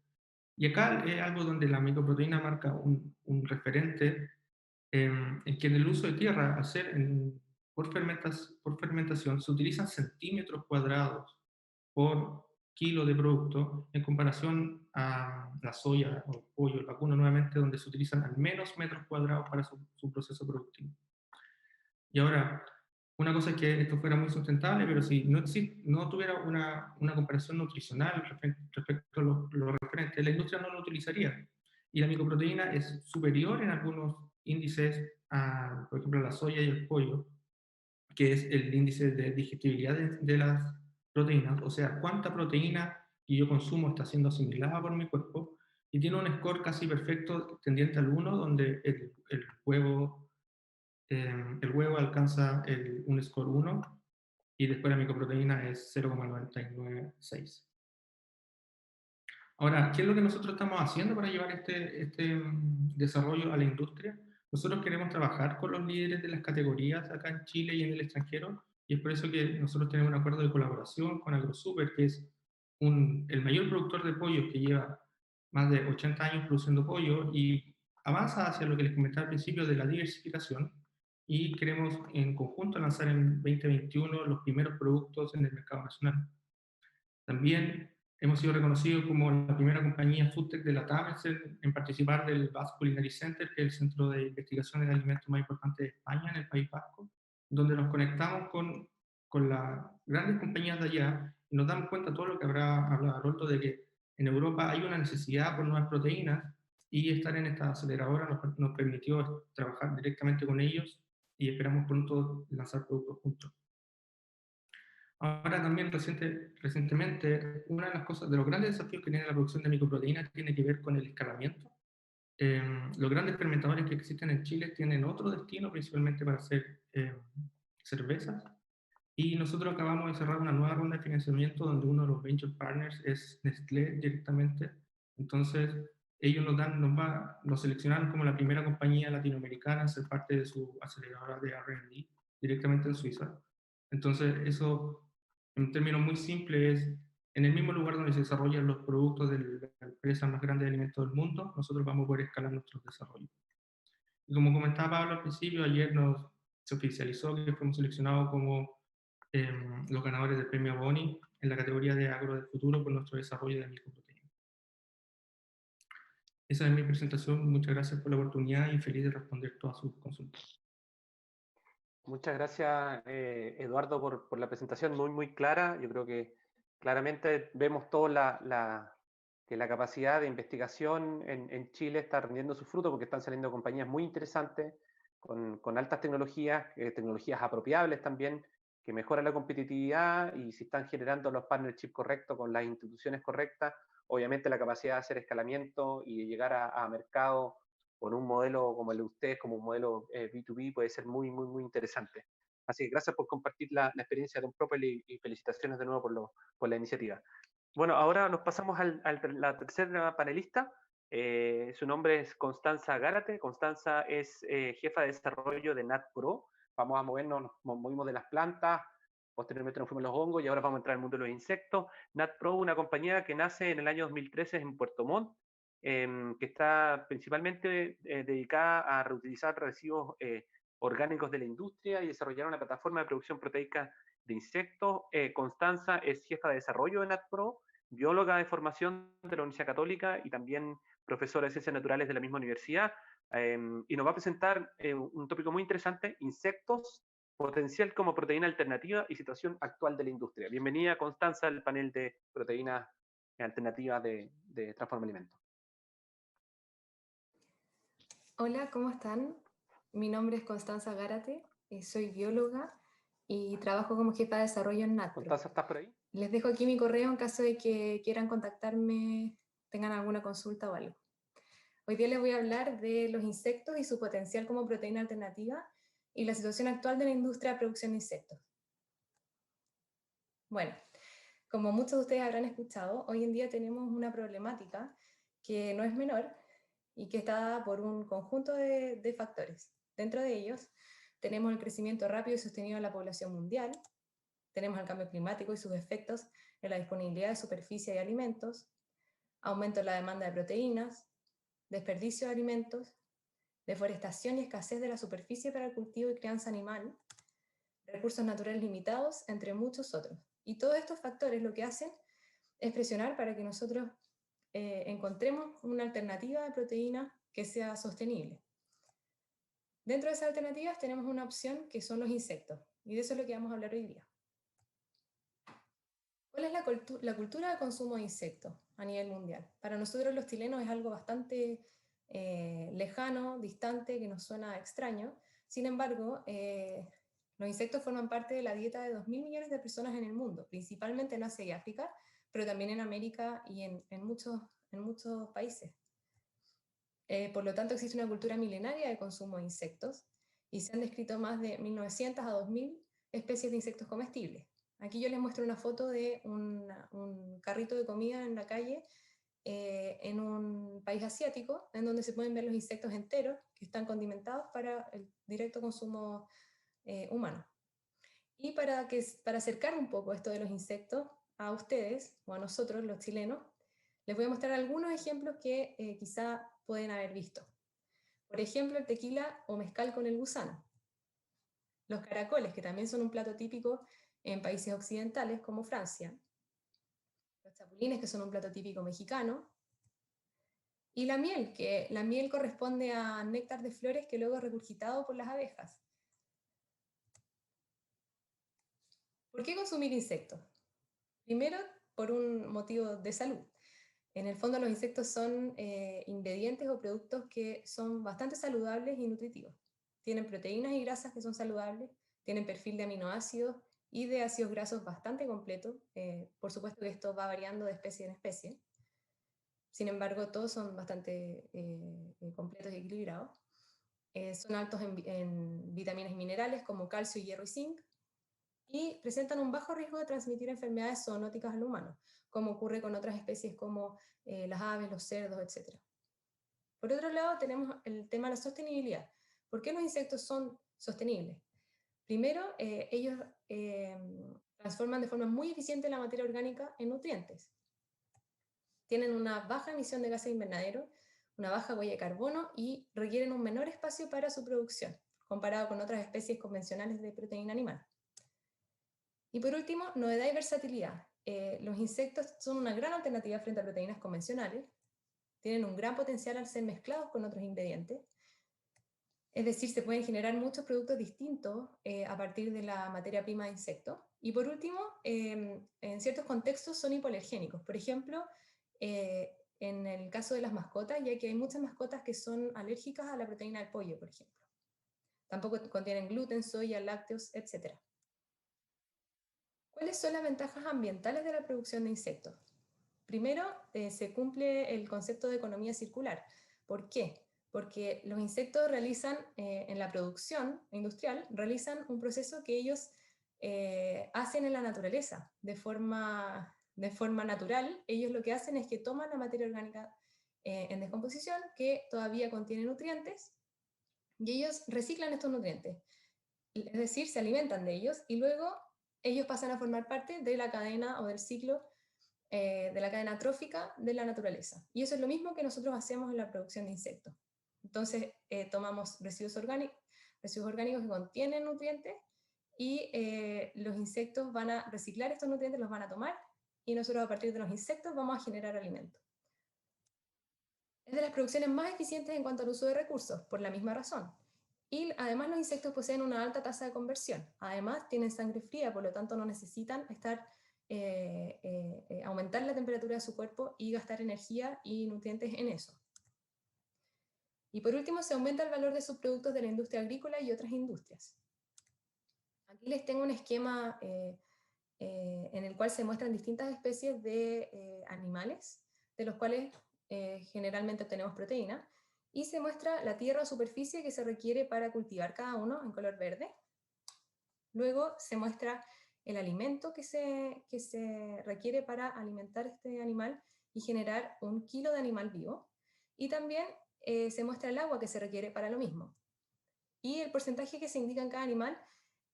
Y acá es algo donde la micoproteína marca un referente en que en el uso de tierra, por fermentación, se utilizan centímetros cuadrados por kilo de producto en comparación a la soya o el pollo, el vacuno nuevamente, donde se utilizan al menos metros cuadrados para su proceso productivo. Y ahora, una cosa es que esto fuera muy sustentable, pero si no tuviera una comparación nutricional respecto a los referentes, la industria no lo utilizaría. Y la micoproteína es superior en algunos índices a, por ejemplo, la soya y el pollo, que es el índice de digestibilidad de las proteínas, o sea, cuánta proteína que yo consumo está siendo asimilada por mi cuerpo, y tiene un score casi perfecto tendiente al 1, donde el huevo alcanza un score 1 y después la micoproteína es 0,996. Ahora, ¿qué es lo que nosotros estamos haciendo para llevar este desarrollo a la industria? Nosotros queremos trabajar con los líderes de las categorías acá en Chile y en el extranjero, y es por eso que nosotros tenemos un acuerdo de colaboración con AgroSuper, que es el mayor productor de pollo que lleva más de 80 años produciendo pollo y avanza hacia lo que les comentaba al principio de la diversificación, y queremos en conjunto lanzar en 2021 los primeros productos en el mercado nacional. También hemos sido reconocidos como la primera compañía foodtech de la TAM en participar del Basque Culinary Center, que es el centro de investigación de alimentos más importante de España, en el País Vasco, donde nos conectamos con las grandes compañías de allá y nos damos cuenta de todo lo que habrá hablado Aroldo, de que en Europa hay una necesidad por nuevas proteínas, y estar en esta aceleradora nos permitió trabajar directamente con ellos y esperamos pronto lanzar productos juntos. Ahora también recientemente, una de las cosas, de los grandes desafíos que tiene la producción de micoproteínas tiene que ver con el escalamiento. Los grandes fermentadores que existen en Chile tienen otro destino, principalmente para hacer cervezas. Y nosotros acabamos de cerrar una nueva ronda de financiamiento donde uno de los venture partners es Nestlé directamente. Entonces, ellos nos seleccionaron como la primera compañía latinoamericana en ser parte de su aceleradora de R&D directamente en Suiza. Entonces, eso, en términos muy simples, es en el mismo lugar donde se desarrollan los productos de la empresa más grande de alimentos del mundo, nosotros vamos a poder escalar nuestros desarrollos. Y como comentaba Pablo al principio, ayer se oficializó que fuimos seleccionados como los ganadores del premio Boni en la categoría de Agro del Futuro por nuestro desarrollo de micoproteínas. Esa es mi presentación. Muchas gracias por la oportunidad y feliz de responder todas sus consultas. Muchas gracias, Eduardo, por la presentación muy, muy clara. Yo creo que claramente vemos todos que la capacidad de investigación en Chile está rindiendo su fruto, porque están saliendo compañías muy interesantes, con altas tecnologías, tecnologías apropiables también, que mejoran la competitividad, y si están generando los partnerships correctos con las instituciones correctas, obviamente la capacidad de hacer escalamiento y de llegar a mercado con un modelo como el de ustedes, como un modelo B2B, puede ser muy, muy, muy interesante. Así que gracias por compartir la experiencia de Unproperly y felicitaciones de nuevo por la iniciativa. Bueno, ahora nos pasamos a la tercera panelista. Su nombre es Constanza Gárate. Constanza es jefa de desarrollo de NatPro. Vamos a movernos, nos movimos de las plantas, posteriormente nos fuimos a los hongos y ahora vamos a entrar al mundo de los insectos. NatPro, una compañía que nace en el año 2013 en Puerto Montt, que está principalmente dedicada a reutilizar residuos orgánicos de la industria y desarrollar una plataforma de producción proteica de insectos. Constanza es jefa de desarrollo de NatPro, bióloga de formación de la Universidad Católica y también profesora de ciencias naturales de la misma universidad, y nos va a presentar un tópico muy interesante: insectos, potencial como proteína alternativa y situación actual de la industria. Bienvenida, Constanza, al panel de proteínas alternativas de transforma alimentos. Hola, ¿cómo están? Mi nombre es Constanza Gárate, soy bióloga y trabajo como jefa de desarrollo en NATPRO. Constanza, ¿estás por ahí? Les dejo aquí mi correo en caso de que quieran contactarme, tengan alguna consulta o algo. Hoy día les voy a hablar de los insectos y su potencial como proteína alternativa y la situación actual de la industria de producción de insectos. Bueno, como muchos de ustedes habrán escuchado, hoy en día tenemos una problemática que no es menor y que está dada por un conjunto de factores. Dentro de ellos tenemos el crecimiento rápido y sostenido de la población mundial, tenemos el cambio climático y sus efectos en la disponibilidad de superficie y alimentos, aumento en la demanda de proteínas, desperdicio de alimentos, deforestación y escasez de la superficie para el cultivo y crianza animal, recursos naturales limitados, entre muchos otros. Y todos estos factores lo que hacen es presionar para que nosotros encontremos una alternativa de proteína que sea sostenible. Dentro de esas alternativas tenemos una opción que son los insectos, y de eso es lo que vamos a hablar hoy día. ¿Cuál es la cultura de consumo de insectos a nivel mundial? Para nosotros los chilenos es algo bastante lejano, distante, que nos suena extraño. Sin embargo, los insectos forman parte de la dieta de 2.000 millones de personas en el mundo, principalmente en Asia y África, pero también en América y en muchos países. Por lo tanto, existe una cultura milenaria de consumo de insectos y se han descrito más de 1.900 a 2.000 especies de insectos comestibles. Aquí yo les muestro una foto de un carrito de comida en la calle en un país asiático, en donde se pueden ver los insectos enteros que están condimentados para el directo consumo humano. Y para acercar un poco esto de los insectos a ustedes, o a nosotros, los chilenos, les voy a mostrar algunos ejemplos que quizá pueden haber visto. Por ejemplo, el tequila o mezcal con el gusano. Los caracoles, que también son un plato típico en países occidentales como Francia. Los chapulines, que son un plato típico mexicano. Y la miel, que la miel corresponde a néctar de flores que luego es regurgitado por las abejas. ¿Por qué consumir insectos? Primero, por un motivo de salud. En el fondo los insectos son ingredientes o productos que son bastante saludables y nutritivos. Tienen proteínas y grasas que son saludables, tienen perfil de aminoácidos y de ácidos grasos bastante completo. Por supuesto que esto va variando de especie en especie. Sin embargo, todos son bastante completos y equilibrados. Son altos en vitaminas y minerales como calcio, hierro y zinc, y presentan un bajo riesgo de transmitir enfermedades zoonóticas al humano, como ocurre con otras especies como las aves, los cerdos, etc. Por otro lado, tenemos el tema de la sostenibilidad. ¿Por qué los insectos son sostenibles? Primero, ellos transforman de forma muy eficiente la materia orgánica en nutrientes. Tienen una baja emisión de gases invernadero, una baja huella de carbono y requieren un menor espacio para su producción, comparado con otras especies convencionales de proteína animal. Y por último, novedad y versatilidad. Los insectos son una gran alternativa frente a proteínas convencionales, tienen un gran potencial al ser mezclados con otros ingredientes, es decir, se pueden generar muchos productos distintos a partir de la materia prima de insectos. Y por último, en ciertos contextos son hipoalergénicos. Por ejemplo, en el caso de las mascotas, ya que hay muchas mascotas que son alérgicas a la proteína del pollo, por ejemplo. Tampoco contienen gluten, soya, lácteos, etc. ¿Cuáles son las ventajas ambientales de la producción de insectos? Primero, se cumple el concepto de economía circular. ¿Por qué? Porque los insectos realizan, en la producción industrial, realizan un proceso que ellos hacen en la naturaleza, de forma natural. Ellos lo que hacen es que toman la materia orgánica en descomposición, que todavía contiene nutrientes, y ellos reciclan estos nutrientes. Es decir, se alimentan de ellos, y luego ellos pasan a formar parte de la cadena o del ciclo de la cadena trófica de la naturaleza. Y eso es lo mismo que nosotros hacemos en la producción de insectos. Entonces, tomamos residuos orgánicos que contienen nutrientes y los insectos van a reciclar estos nutrientes, los van a tomar, y nosotros a partir de los insectos vamos a generar alimento. Es de las producciones más eficientes en cuanto al uso de recursos, por la misma razón. Y además los insectos poseen una alta tasa de conversión. Además tienen sangre fría, por lo tanto no necesitan estar aumentar la temperatura de su cuerpo y gastar energía y nutrientes en eso. Y por último, se aumenta el valor de subproductos de la industria agrícola y otras industrias. Aquí les tengo un esquema en el cual se muestran distintas especies de animales, de los cuales generalmente obtenemos proteína, y se muestra la tierra o superficie que se requiere para cultivar cada uno en color verde. Luego se muestra el alimento que se requiere para alimentar este animal y generar 1 kilo de animal vivo. Y también se muestra el agua que se requiere para lo mismo. Y el porcentaje que se indica en cada animal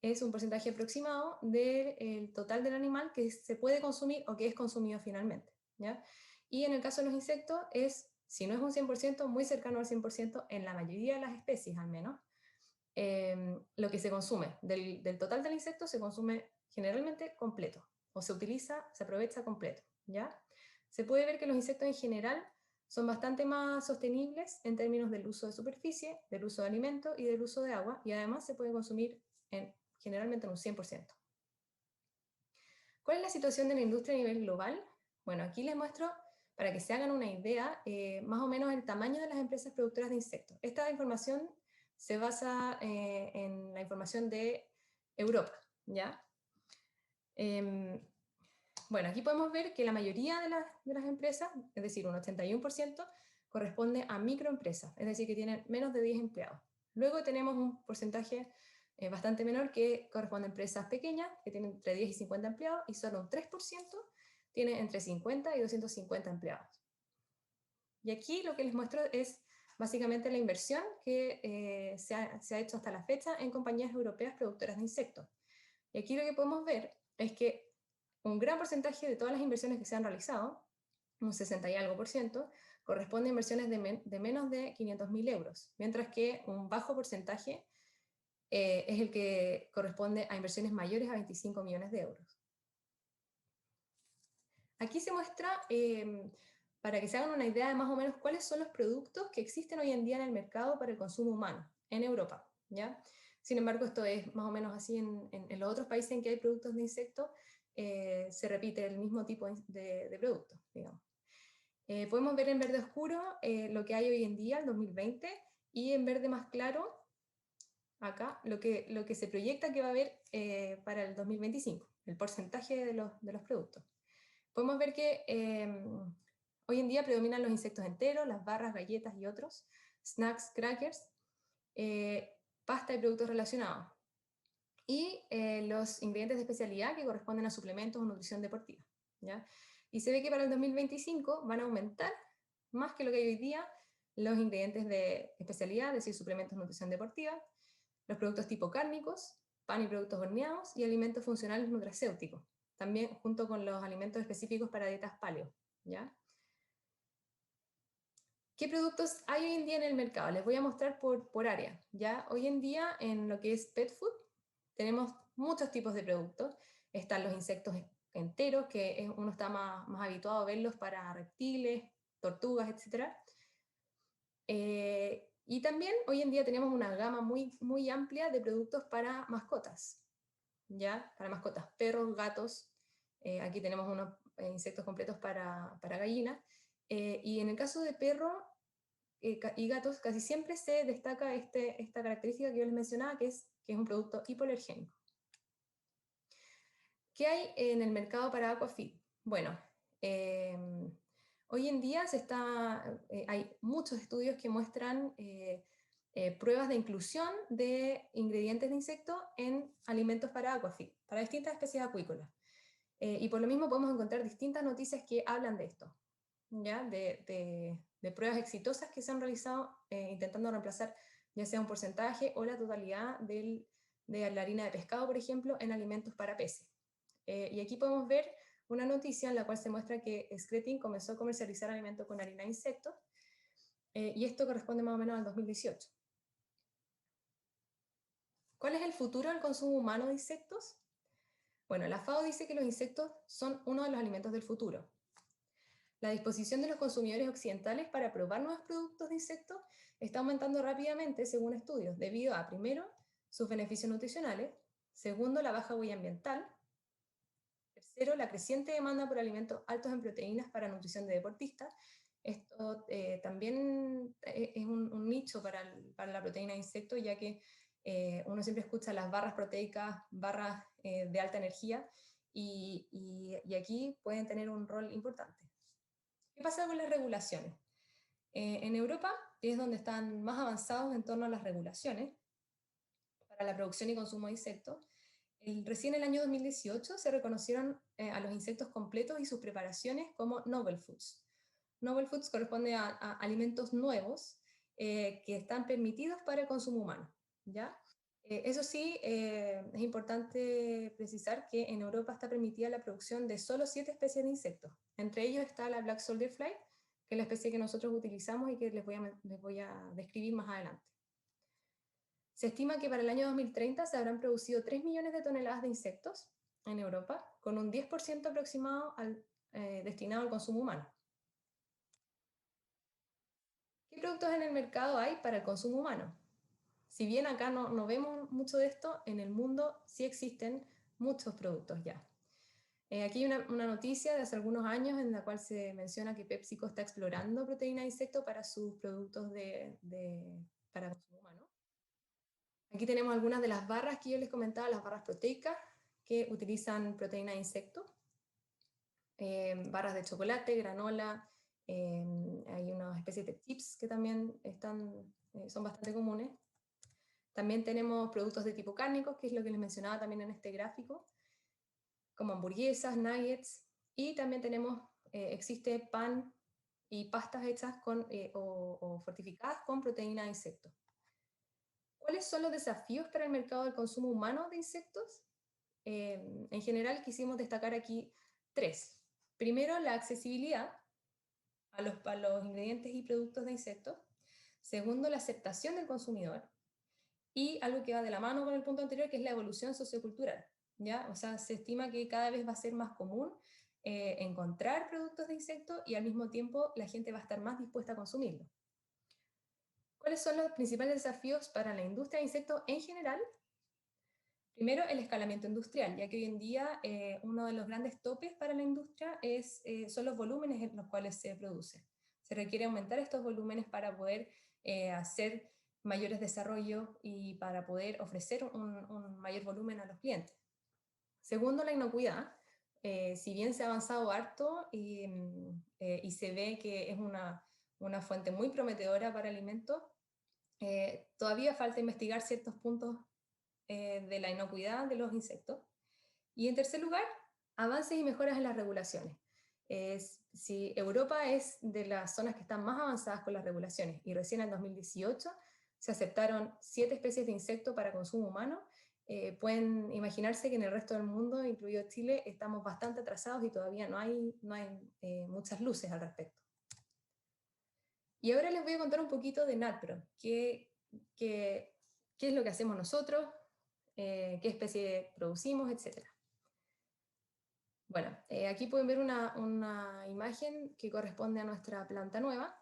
es un porcentaje aproximado del total del animal que se puede consumir o que es consumido finalmente, ¿ya? Y en el caso de los insectos es, si no es un 100%, muy cercano al 100% en la mayoría de las especies al menos. Lo que se consume del total del insecto se consume generalmente completo, o se utiliza, se aprovecha completo, ¿ya? Se puede ver que los insectos en general son bastante más sostenibles en términos del uso de superficie, del uso de alimento y del uso de agua, y además se puede consumir generalmente en un 100%. ¿Cuál es la situación de la industria a nivel global? Bueno, aquí les muestro, para que se hagan una idea, más o menos el tamaño de las empresas productoras de insectos. Esta información se basa en la información de Europa, ¿ya? Bueno, aquí podemos ver que la mayoría de las empresas, es decir, un 81%, corresponde a microempresas, es decir, que tienen menos de 10 empleados. Luego tenemos un porcentaje bastante menor que corresponde a empresas pequeñas, que tienen entre 10 y 50 empleados, y solo un 3% tiene entre 50 y 250 empleados. Y aquí lo que les muestro es básicamente la inversión que se ha hecho hasta la fecha en compañías europeas productoras de insectos. Y aquí lo que podemos ver es que un gran porcentaje de todas las inversiones que se han realizado, un 60 y algo por ciento, corresponde a inversiones de menos de 500.000 euros, mientras que un bajo porcentaje es el que corresponde a inversiones mayores a 25 millones de euros. Aquí se muestra, para que se hagan una idea de más o menos cuáles son los productos que existen hoy en día en el mercado para el consumo humano en Europa, ¿ya? Sin embargo, esto es más o menos así en los otros países en que hay productos de insectos, se repite el mismo tipo de productos, digamos. Podemos ver en verde oscuro lo que hay hoy en día, el 2020, y en verde más claro, acá, lo que se proyecta que va a haber para el 2025, el porcentaje de los productos. Podemos ver que hoy en día predominan los insectos enteros, las barras, galletas y otros, snacks, crackers, pasta y productos relacionados. Y los ingredientes de especialidad que corresponden a suplementos o nutrición deportiva, ¿ya? Y se ve que para el 2025 van a aumentar, más que lo que hay hoy día, los ingredientes de especialidad, es decir, suplementos de nutrición deportiva, los productos tipo cárnicos, pan y productos horneados, y alimentos funcionales nutracéuticos, también junto con los alimentos específicos para dietas paleo, ¿ya? ¿Qué productos hay hoy en día en el mercado? Les voy a mostrar por área, ¿ya? Hoy en día, en lo que es pet food, tenemos muchos tipos de productos. Están los insectos enteros, que uno está más habituado a verlos para reptiles, tortugas, etc. Y también hoy en día tenemos una gama muy amplia de productos para mascotas, ¿ya? Para mascotas, perros, gatos. Aquí tenemos unos insectos completos para gallinas. Y en el caso de perro y gatos, casi siempre se destaca esta característica que yo les mencionaba, que es un producto hipoalergénico. ¿Qué hay en el mercado para aquafeed? Bueno, hoy en día hay muchos estudios que muestran pruebas de inclusión de ingredientes de insectos en alimentos para aquafeed, para distintas especies acuícolas. Y por lo mismo podemos encontrar distintas noticias que hablan de esto, ¿ya? De pruebas exitosas que se han realizado intentando reemplazar ya sea un porcentaje o la totalidad de la harina de pescado, por ejemplo, en alimentos para peces. Y aquí podemos ver una noticia en la cual se muestra que Skretting comenzó a comercializar alimentos con harina de insectos, y esto corresponde más o menos al 2018. ¿Cuál es el futuro del consumo humano de insectos? Bueno, la FAO dice que los insectos son uno de los alimentos del futuro. La disposición de los consumidores occidentales para probar nuevos productos de insectos está aumentando rápidamente según estudios, debido a, primero, sus beneficios nutricionales, segundo, la baja huella ambiental, tercero, Tercero, la creciente demanda por alimentos altos en proteínas para nutrición de deportistas. Esto también es un nicho para la proteína de insectos, ya que uno siempre escucha las barras proteicas, barras de alta energía, y aquí pueden tener un rol importante. ¿Qué pasa con las regulaciones? En Europa, que es donde están más avanzados en torno a las regulaciones para la producción y consumo de insectos, recién en el año 2018 se reconocieron a los insectos completos y sus preparaciones como novel foods. Novel foods corresponde a alimentos nuevos que están permitidos para el consumo humano, ¿ya? Eso sí, es importante precisar que en Europa está permitida la producción de solo 7 especies de insectos. Entre ellos está la Black Soldier Fly, que es la especie que nosotros utilizamos y que les voy a describir más adelante. Se estima que para el año 2030 se habrán producido 3 millones de toneladas de insectos en Europa, con un 10% aproximado destinado al consumo humano. ¿Qué productos en el mercado hay para el consumo humano? Si bien acá no vemos mucho de esto, en el mundo sí existen muchos productos ya. Aquí hay una noticia de hace algunos años en la cual se menciona que PepsiCo está explorando proteína de insecto para sus productos para consumo humano. Aquí tenemos algunas de las barras que yo les comentaba, las barras proteicas, que utilizan proteína de insecto. Barras de chocolate, granola, hay unas especies de chips que también son bastante comunes. También tenemos productos de tipo cárnicos, que es lo que les mencionaba también en este gráfico, como hamburguesas, nuggets, y también existe pan y pastas hechas o fortificadas con proteína de insecto. ¿Cuáles son los desafíos para el mercado del consumo humano de insectos? En general quisimos destacar aquí 3. Primero, la accesibilidad a los ingredientes y productos de insectos. Segundo, la aceptación del consumidor. Y algo que va de la mano con el punto anterior, que es la evolución sociocultural, ¿ya? O sea, se estima que cada vez va a ser más común encontrar productos de insectos y al mismo tiempo la gente va a estar más dispuesta a consumirlos. ¿Cuáles son los principales desafíos para la industria de insectos en general? Primero, el escalamiento industrial, ya que hoy en día uno de los grandes topes para la industria son los volúmenes en los cuales se produce. Se requiere aumentar estos volúmenes para poder hacer mayores desarrollos y para poder ofrecer un mayor volumen a los clientes. Segundo, la inocuidad. Si bien se ha avanzado harto y se ve que es una fuente muy prometedora para alimentos, todavía falta investigar ciertos puntos de la inocuidad de los insectos. Y en tercer lugar, avances y mejoras en las regulaciones. Si Europa es de las zonas que están más avanzadas con las regulaciones y recién en 2018 se aceptaron 7 especies de insectos para consumo humano, pueden imaginarse que en el resto del mundo, incluido Chile, estamos bastante atrasados y todavía no hay muchas luces al respecto. Y ahora les voy a contar un poquito de NATPRO, qué es lo que hacemos nosotros, qué especie producimos, etc. Bueno, aquí pueden ver una imagen que corresponde a nuestra planta nueva.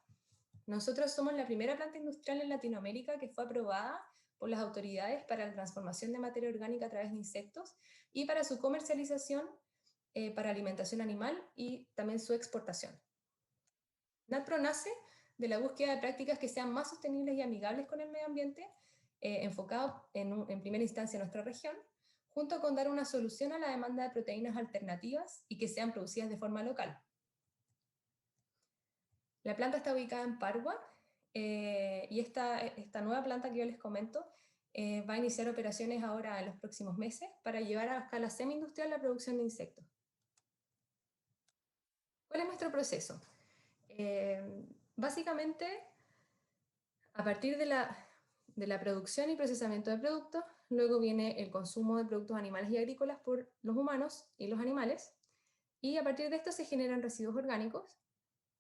Nosotros somos la primera planta industrial en Latinoamérica que fue aprobada por las autoridades para la transformación de materia orgánica a través de insectos y para su comercialización para alimentación animal y también su exportación. NATPRO nace de la búsqueda de prácticas que sean más sostenibles y amigables con el medio ambiente, enfocado en primera instancia en nuestra región, junto con dar una solución a la demanda de proteínas alternativas y que sean producidas de forma local. La planta está ubicada en Pargua y esta nueva planta que yo les comento va a iniciar operaciones ahora en los próximos meses para llevar a escala semi-industrial la producción de insectos. ¿Cuál es nuestro proceso? Básicamente, a partir de la producción y procesamiento de productos, luego viene el consumo de productos animales y agrícolas por los humanos y los animales, y a partir de esto se generan residuos orgánicos,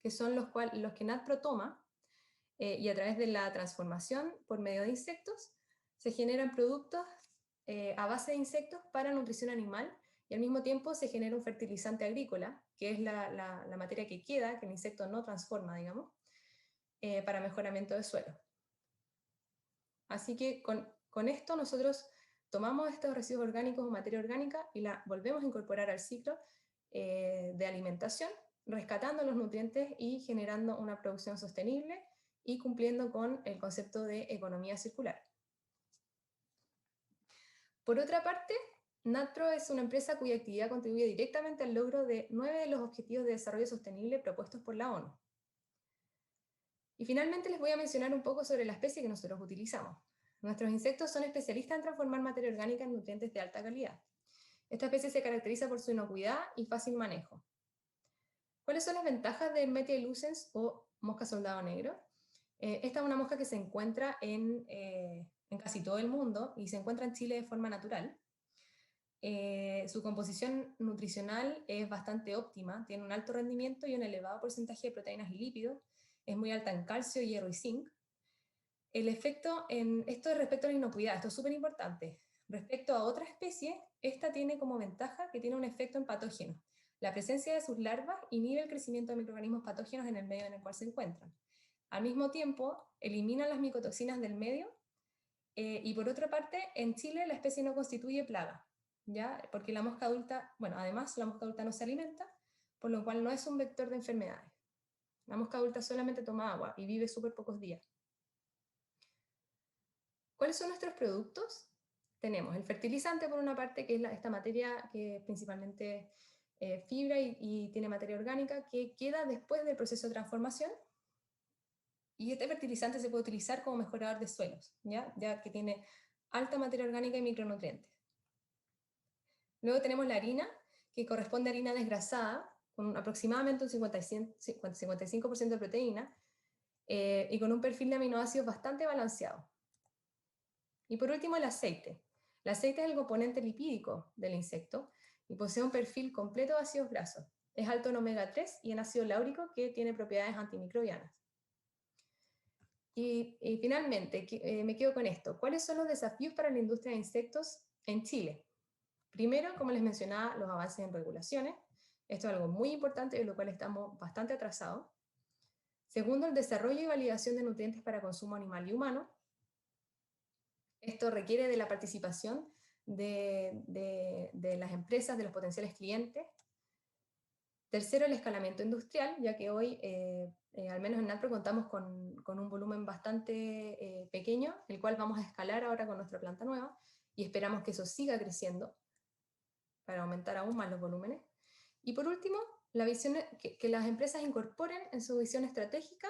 que son los que NATPRO toma, y a través de la transformación por medio de insectos, se generan productos a base de insectos para nutrición animal, y al mismo tiempo se genera un fertilizante agrícola, que es la materia que queda, que el insecto no transforma, digamos, para mejoramiento del suelo. Así que con esto nosotros tomamos estos residuos orgánicos o materia orgánica y la volvemos a incorporar al ciclo de alimentación, rescatando los nutrientes y generando una producción sostenible y cumpliendo con el concepto de economía circular. Por otra parte, NATPRO es una empresa cuya actividad contribuye directamente al logro de 9 de los Objetivos de Desarrollo Sostenible propuestos por la ONU. Y finalmente les voy a mencionar un poco sobre la especie que nosotros utilizamos. Nuestros insectos son especialistas en transformar materia orgánica en nutrientes de alta calidad. Esta especie se caracteriza por su inocuidad y fácil manejo. ¿Cuáles son las ventajas del Metia lucens o mosca soldado negro? Esta es una mosca que se encuentra en casi todo el mundo y se encuentra en Chile de forma natural. Su composición nutricional es bastante óptima, tiene un alto rendimiento y un elevado porcentaje de proteínas y lípidos, es muy alta en calcio, hierro y zinc. El efecto esto es respecto a la inocuidad, esto es súper importante. Respecto a otra especie, esta tiene como ventaja que tiene un efecto en patógeno. La presencia de sus larvas inhibe el crecimiento de microorganismos patógenos en el medio en el cual se encuentran. Al mismo tiempo, eliminan las micotoxinas del medio y por otra parte, en Chile la especie no constituye plaga, ¿ya? Porque la mosca adulta, bueno, además la mosca adulta no se alimenta, por lo cual no es un vector de enfermedades. La mosca adulta solamente toma agua y vive súper pocos días. ¿Cuáles son nuestros productos? Tenemos el fertilizante por una parte, que es esta materia que es principalmente fibra y tiene materia orgánica que queda después del proceso de transformación. Y este fertilizante se puede utilizar como mejorador de suelos, ya que tiene alta materia orgánica y micronutrientes. Luego tenemos la harina, que corresponde a harina desgrasada, con aproximadamente un 55% de proteína, y con un perfil de aminoácidos bastante balanceado. Y por último, el aceite. El aceite es el componente lipídico del insecto y posee un perfil completo de ácidos grasos. Es alto en omega 3 y en ácido láurico, que tiene propiedades antimicrobianas. Y finalmente, me quedo con esto. ¿Cuáles son los desafíos para la industria de insectos en Chile? Primero, como les mencionaba, los avances en regulaciones. Esto es algo muy importante, de lo cual estamos bastante atrasados. Segundo, el desarrollo y validación de nutrientes para consumo animal y humano. Esto requiere de la participación de las empresas, de los potenciales clientes. Tercero, el escalamiento industrial, ya que hoy, al menos en NATPRO, contamos con un volumen bastante pequeño, el cual vamos a escalar ahora con nuestra planta nueva, y esperamos que eso siga creciendo para aumentar aún más los volúmenes. Y por último, la visión, que las empresas incorporen en su visión estratégica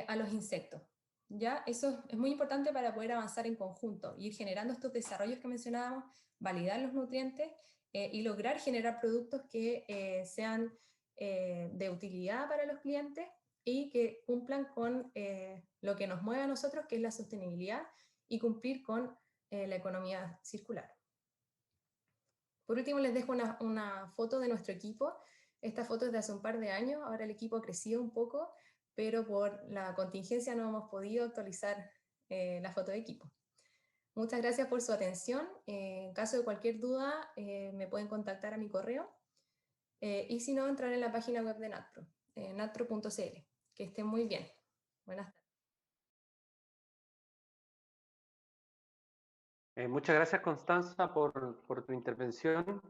a los insectos. ¿Ya? Eso es muy importante para poder avanzar en conjunto, ir generando estos desarrollos que mencionábamos, validar los nutrientes y lograr generar productos que sean de utilidad para los clientes y que cumplan con lo que nos mueve a nosotros, que es la sostenibilidad, y cumplir con la economía circular. Por último, les dejo una foto de nuestro equipo. Esta foto es de hace un par de años, ahora el equipo ha crecido un poco, pero por la contingencia no hemos podido actualizar la foto de equipo. Muchas gracias por su atención. En caso de cualquier duda, me pueden contactar a mi correo. Y si no, entrar en la página web de NATPRO, natpro.cl. Que estén muy bien. Buenas tardes. Muchas gracias, Constanza, por tu intervención.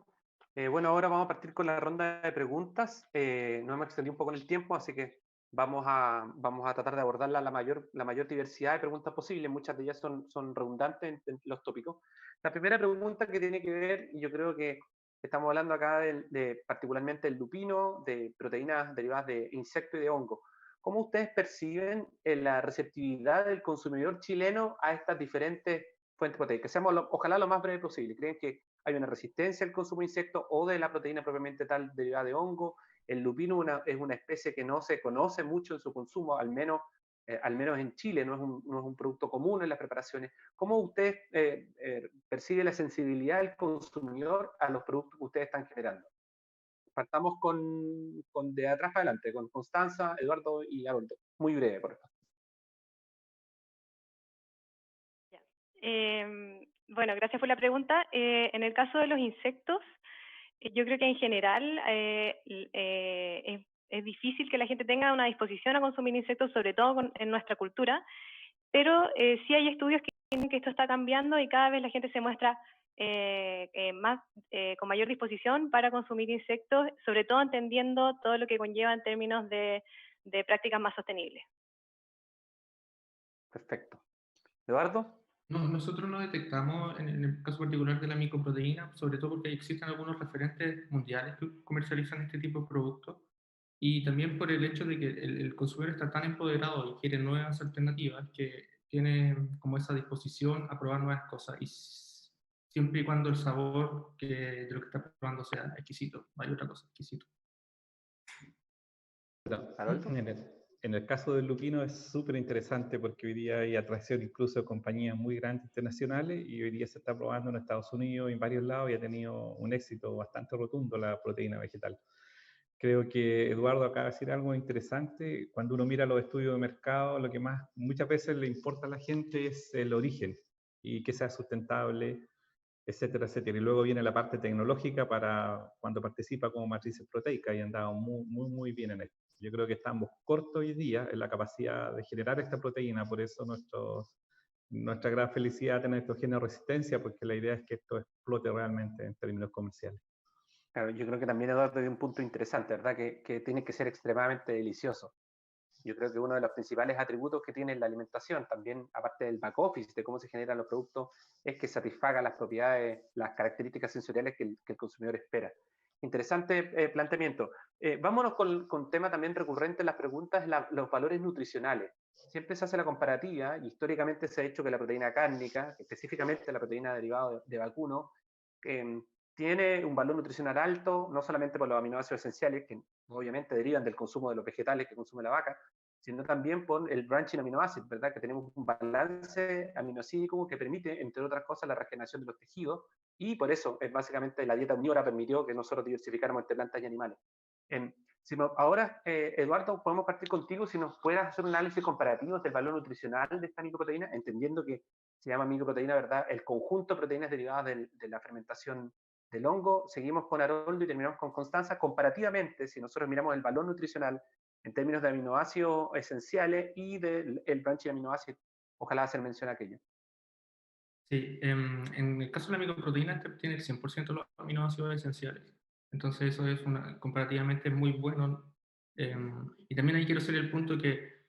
Bueno, ahora vamos a partir con la ronda de preguntas. Nos hemos extendido un poco en el tiempo, así que vamos a tratar de abordarla la mayor diversidad de preguntas posible. Muchas de ellas son redundantes en los tópicos. La primera pregunta que tiene que ver, y yo creo que estamos hablando acá de particularmente del lupino, de proteínas derivadas de insecto y de hongo. ¿Cómo ustedes perciben la receptividad del consumidor chileno a estas diferentes fuentes proteicas? Seamos ojalá lo más breve posible. ¿Creen que hay una resistencia al consumo de insectos o de la proteína propiamente tal derivada de hongo? El lupino es una especie que no se conoce mucho en su consumo, al menos en Chile, no es un producto común en las preparaciones. ¿Cómo usted percibe la sensibilidad del consumidor a los productos que ustedes están generando? Partamos con de atrás para adelante, con Constanza, Eduardo y Haroldo. Muy breve, por favor. Bueno, gracias por la pregunta. En el caso de los insectos, yo creo que en general es difícil que la gente tenga una disposición a consumir insectos, sobre todo en nuestra cultura, pero sí hay estudios que dicen que esto está cambiando y cada vez la gente se muestra con mayor disposición para consumir insectos, sobre todo entendiendo todo lo que conlleva en términos de prácticas más sostenibles. Perfecto. Eduardo. No, nosotros no detectamos en el caso particular de la micoproteína, sobre todo porque existen algunos referentes mundiales que comercializan este tipo de productos, y también por el hecho de que el consumidor está tan empoderado y quiere nuevas alternativas que tiene como esa disposición a probar nuevas cosas, y siempre y cuando el sabor de lo que está probando sea exquisito, no hay otra cosa, exquisito. Haroldo. En el caso del lupino es súper interesante porque hoy día hay atracción incluso de compañías muy grandes internacionales, y hoy día se está probando en Estados Unidos y en varios lados, y ha tenido un éxito bastante rotundo la proteína vegetal. Creo que Eduardo acaba de decir algo interesante. Cuando uno mira los estudios de mercado, lo que más muchas veces le importa a la gente es el origen y que sea sustentable, etcétera, etcétera. Y luego viene la parte tecnológica para cuando participa como matrices proteicas, y han dado muy bien en esto. Yo creo que estamos cortos hoy día en la capacidad de generar esta proteína, por eso nuestra gran felicidad tener estos genes de resistencia, porque la idea es que esto explote realmente en términos comerciales. Claro, yo creo que también Eduardo dio un punto interesante, ¿verdad? Que tiene que ser extremadamente delicioso. Yo creo que uno de los principales atributos que tiene la alimentación, también aparte del back office, de cómo se generan los productos, es que satisfaga las propiedades, las características sensoriales que el consumidor espera. Interesante planteamiento. Vámonos con un tema también recurrente en las preguntas, los valores nutricionales. Siempre se hace la comparativa, y históricamente se ha hecho que la proteína cárnica, específicamente la proteína derivada de vacuno, tiene un valor nutricional alto, no solamente por los aminoácidos esenciales, que obviamente derivan del consumo de los vegetales que consume la vaca, sino también por el branching aminoácido, ¿verdad? Que tenemos un balance aminoácido que permite, entre otras cosas, la regeneración de los tejidos, y por eso es básicamente la dieta omnívora permitió que nosotros diversificáramos entre plantas y animales. Ahora, Eduardo, podemos partir contigo si nos puedes hacer un análisis comparativo del valor nutricional de esta micoproteína, entendiendo que se llama micoproteína, ¿verdad? El conjunto de proteínas derivadas de la fermentación del hongo. Seguimos con Haroldo y terminamos con Constanza. Comparativamente, si nosotros miramos el valor nutricional en términos de aminoácidos esenciales y del branching aminoácido, ojalá hacer mención a aquello. Sí, en el caso de la micoproteína tiene el 100% de los aminoácidos esenciales, entonces eso es comparativamente muy bueno. Y también ahí quiero hacer el punto que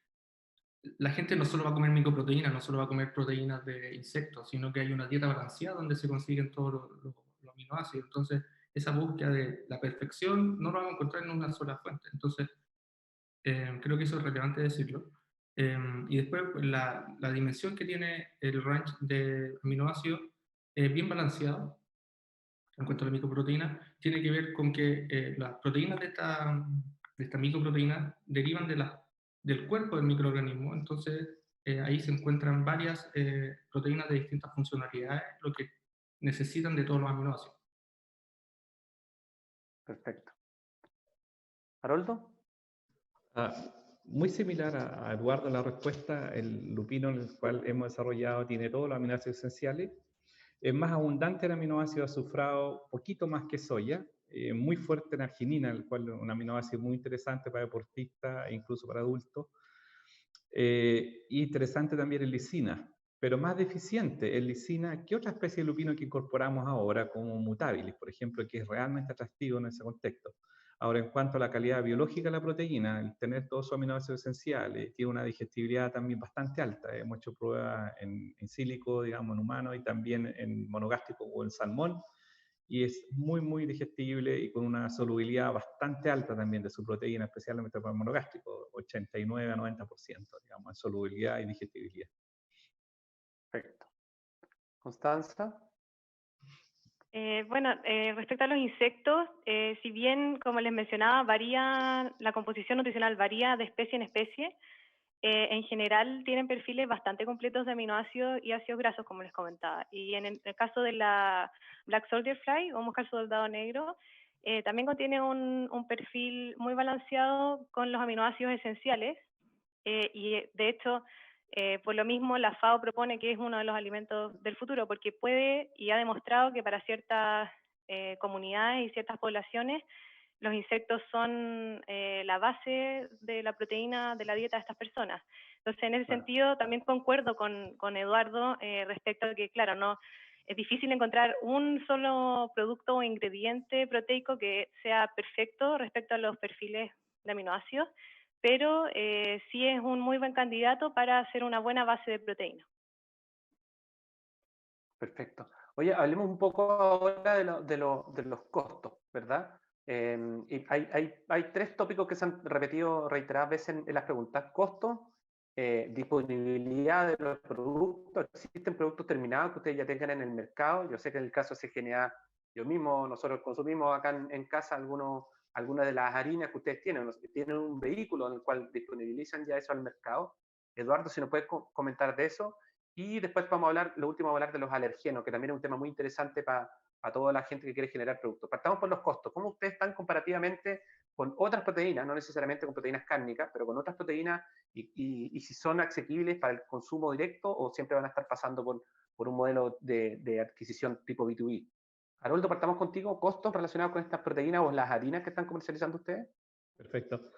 la gente no solo va a comer micoproteínas, no solo va a comer proteínas de insectos, sino que hay una dieta balanceada donde se consiguen todos los aminoácidos. Entonces, esa búsqueda de la perfección no lo vamos a encontrar en una sola fuente. Entonces, creo que eso es relevante decirlo. Y después, pues, la dimensión que tiene el range de aminoácidos es bien balanceado en cuanto a la micoproteína. Tiene que ver con que las proteínas de esta micoproteína derivan del cuerpo del microorganismo. Entonces, ahí se encuentran varias proteínas de distintas funcionalidades, lo que necesitan de todos los aminoácidos. Perfecto. ¿Haroldo? Muy similar a Eduardo la respuesta. El lupino en el cual hemos desarrollado tiene todos los aminoácidos esenciales. Es más abundante en aminoácido azufrado, poquito más que soya, muy fuerte en arginina, el cual es un aminoácido muy interesante para deportistas e incluso para adultos. Interesante también en lisina, pero más deficiente en lisina que otra especie de lupino que incorporamos ahora, como mutabilis, por ejemplo, que es realmente atractivo en ese contexto. Ahora, en cuanto a la calidad biológica de la proteína, el tener todos sus aminoácidos esenciales, tiene una digestibilidad también bastante alta. Hemos hecho pruebas en sílico, digamos, en humanos, y también en monogástrico o en salmón, y es muy digestible y con una solubilidad bastante alta también de su proteína, especialmente para el monogástrico, 89 a 90%, digamos, en solubilidad y digestibilidad. Perfecto. Constanza. Respecto a los insectos, si bien, como les mencionaba, la composición nutricional varía de especie en especie, en general tienen perfiles bastante completos de aminoácidos y ácidos grasos, como les comentaba. Y en el caso de la Black Soldier Fly, o mosca soldado negro, también contiene un perfil muy balanceado con los aminoácidos esenciales, y de hecho, por lo mismo, la FAO propone que es uno de los alimentos del futuro, porque puede y ha demostrado que para ciertas comunidades y ciertas poblaciones, los insectos son la base de la proteína de la dieta de estas personas. Entonces, en ese sentido, también concuerdo con Eduardo respecto a que, claro, no, es difícil encontrar un solo producto o ingrediente proteico que sea perfecto respecto a los perfiles de aminoácidos, pero sí es un muy buen candidato para hacer una buena base de proteína. Perfecto. Oye, hablemos un poco ahora de los costos, ¿verdad? Y hay tres tópicos que se han repetido reiteradas veces en las preguntas. Costo, disponibilidad de los productos. Existen productos terminados que ustedes ya tengan en el mercado. Yo sé que en el caso de CGNA, nosotros consumimos acá en casa algunas de las harinas que ustedes tienen un vehículo en el cual disponibilizan ya eso al mercado. Eduardo, si nos puedes comentar de eso. Y después vamos a hablar de los alergenos, que también es un tema muy interesante para toda la gente que quiere generar productos. Partamos por los costos. ¿Cómo ustedes están comparativamente con otras proteínas, no necesariamente con proteínas cárnicas, pero con otras proteínas, y si son asequibles para el consumo directo o siempre van a estar pasando por un modelo de adquisición tipo B2B? Haroldo, partamos contigo. ¿Costos relacionados con estas proteínas o las harinas que están comercializando ustedes? Perfecto.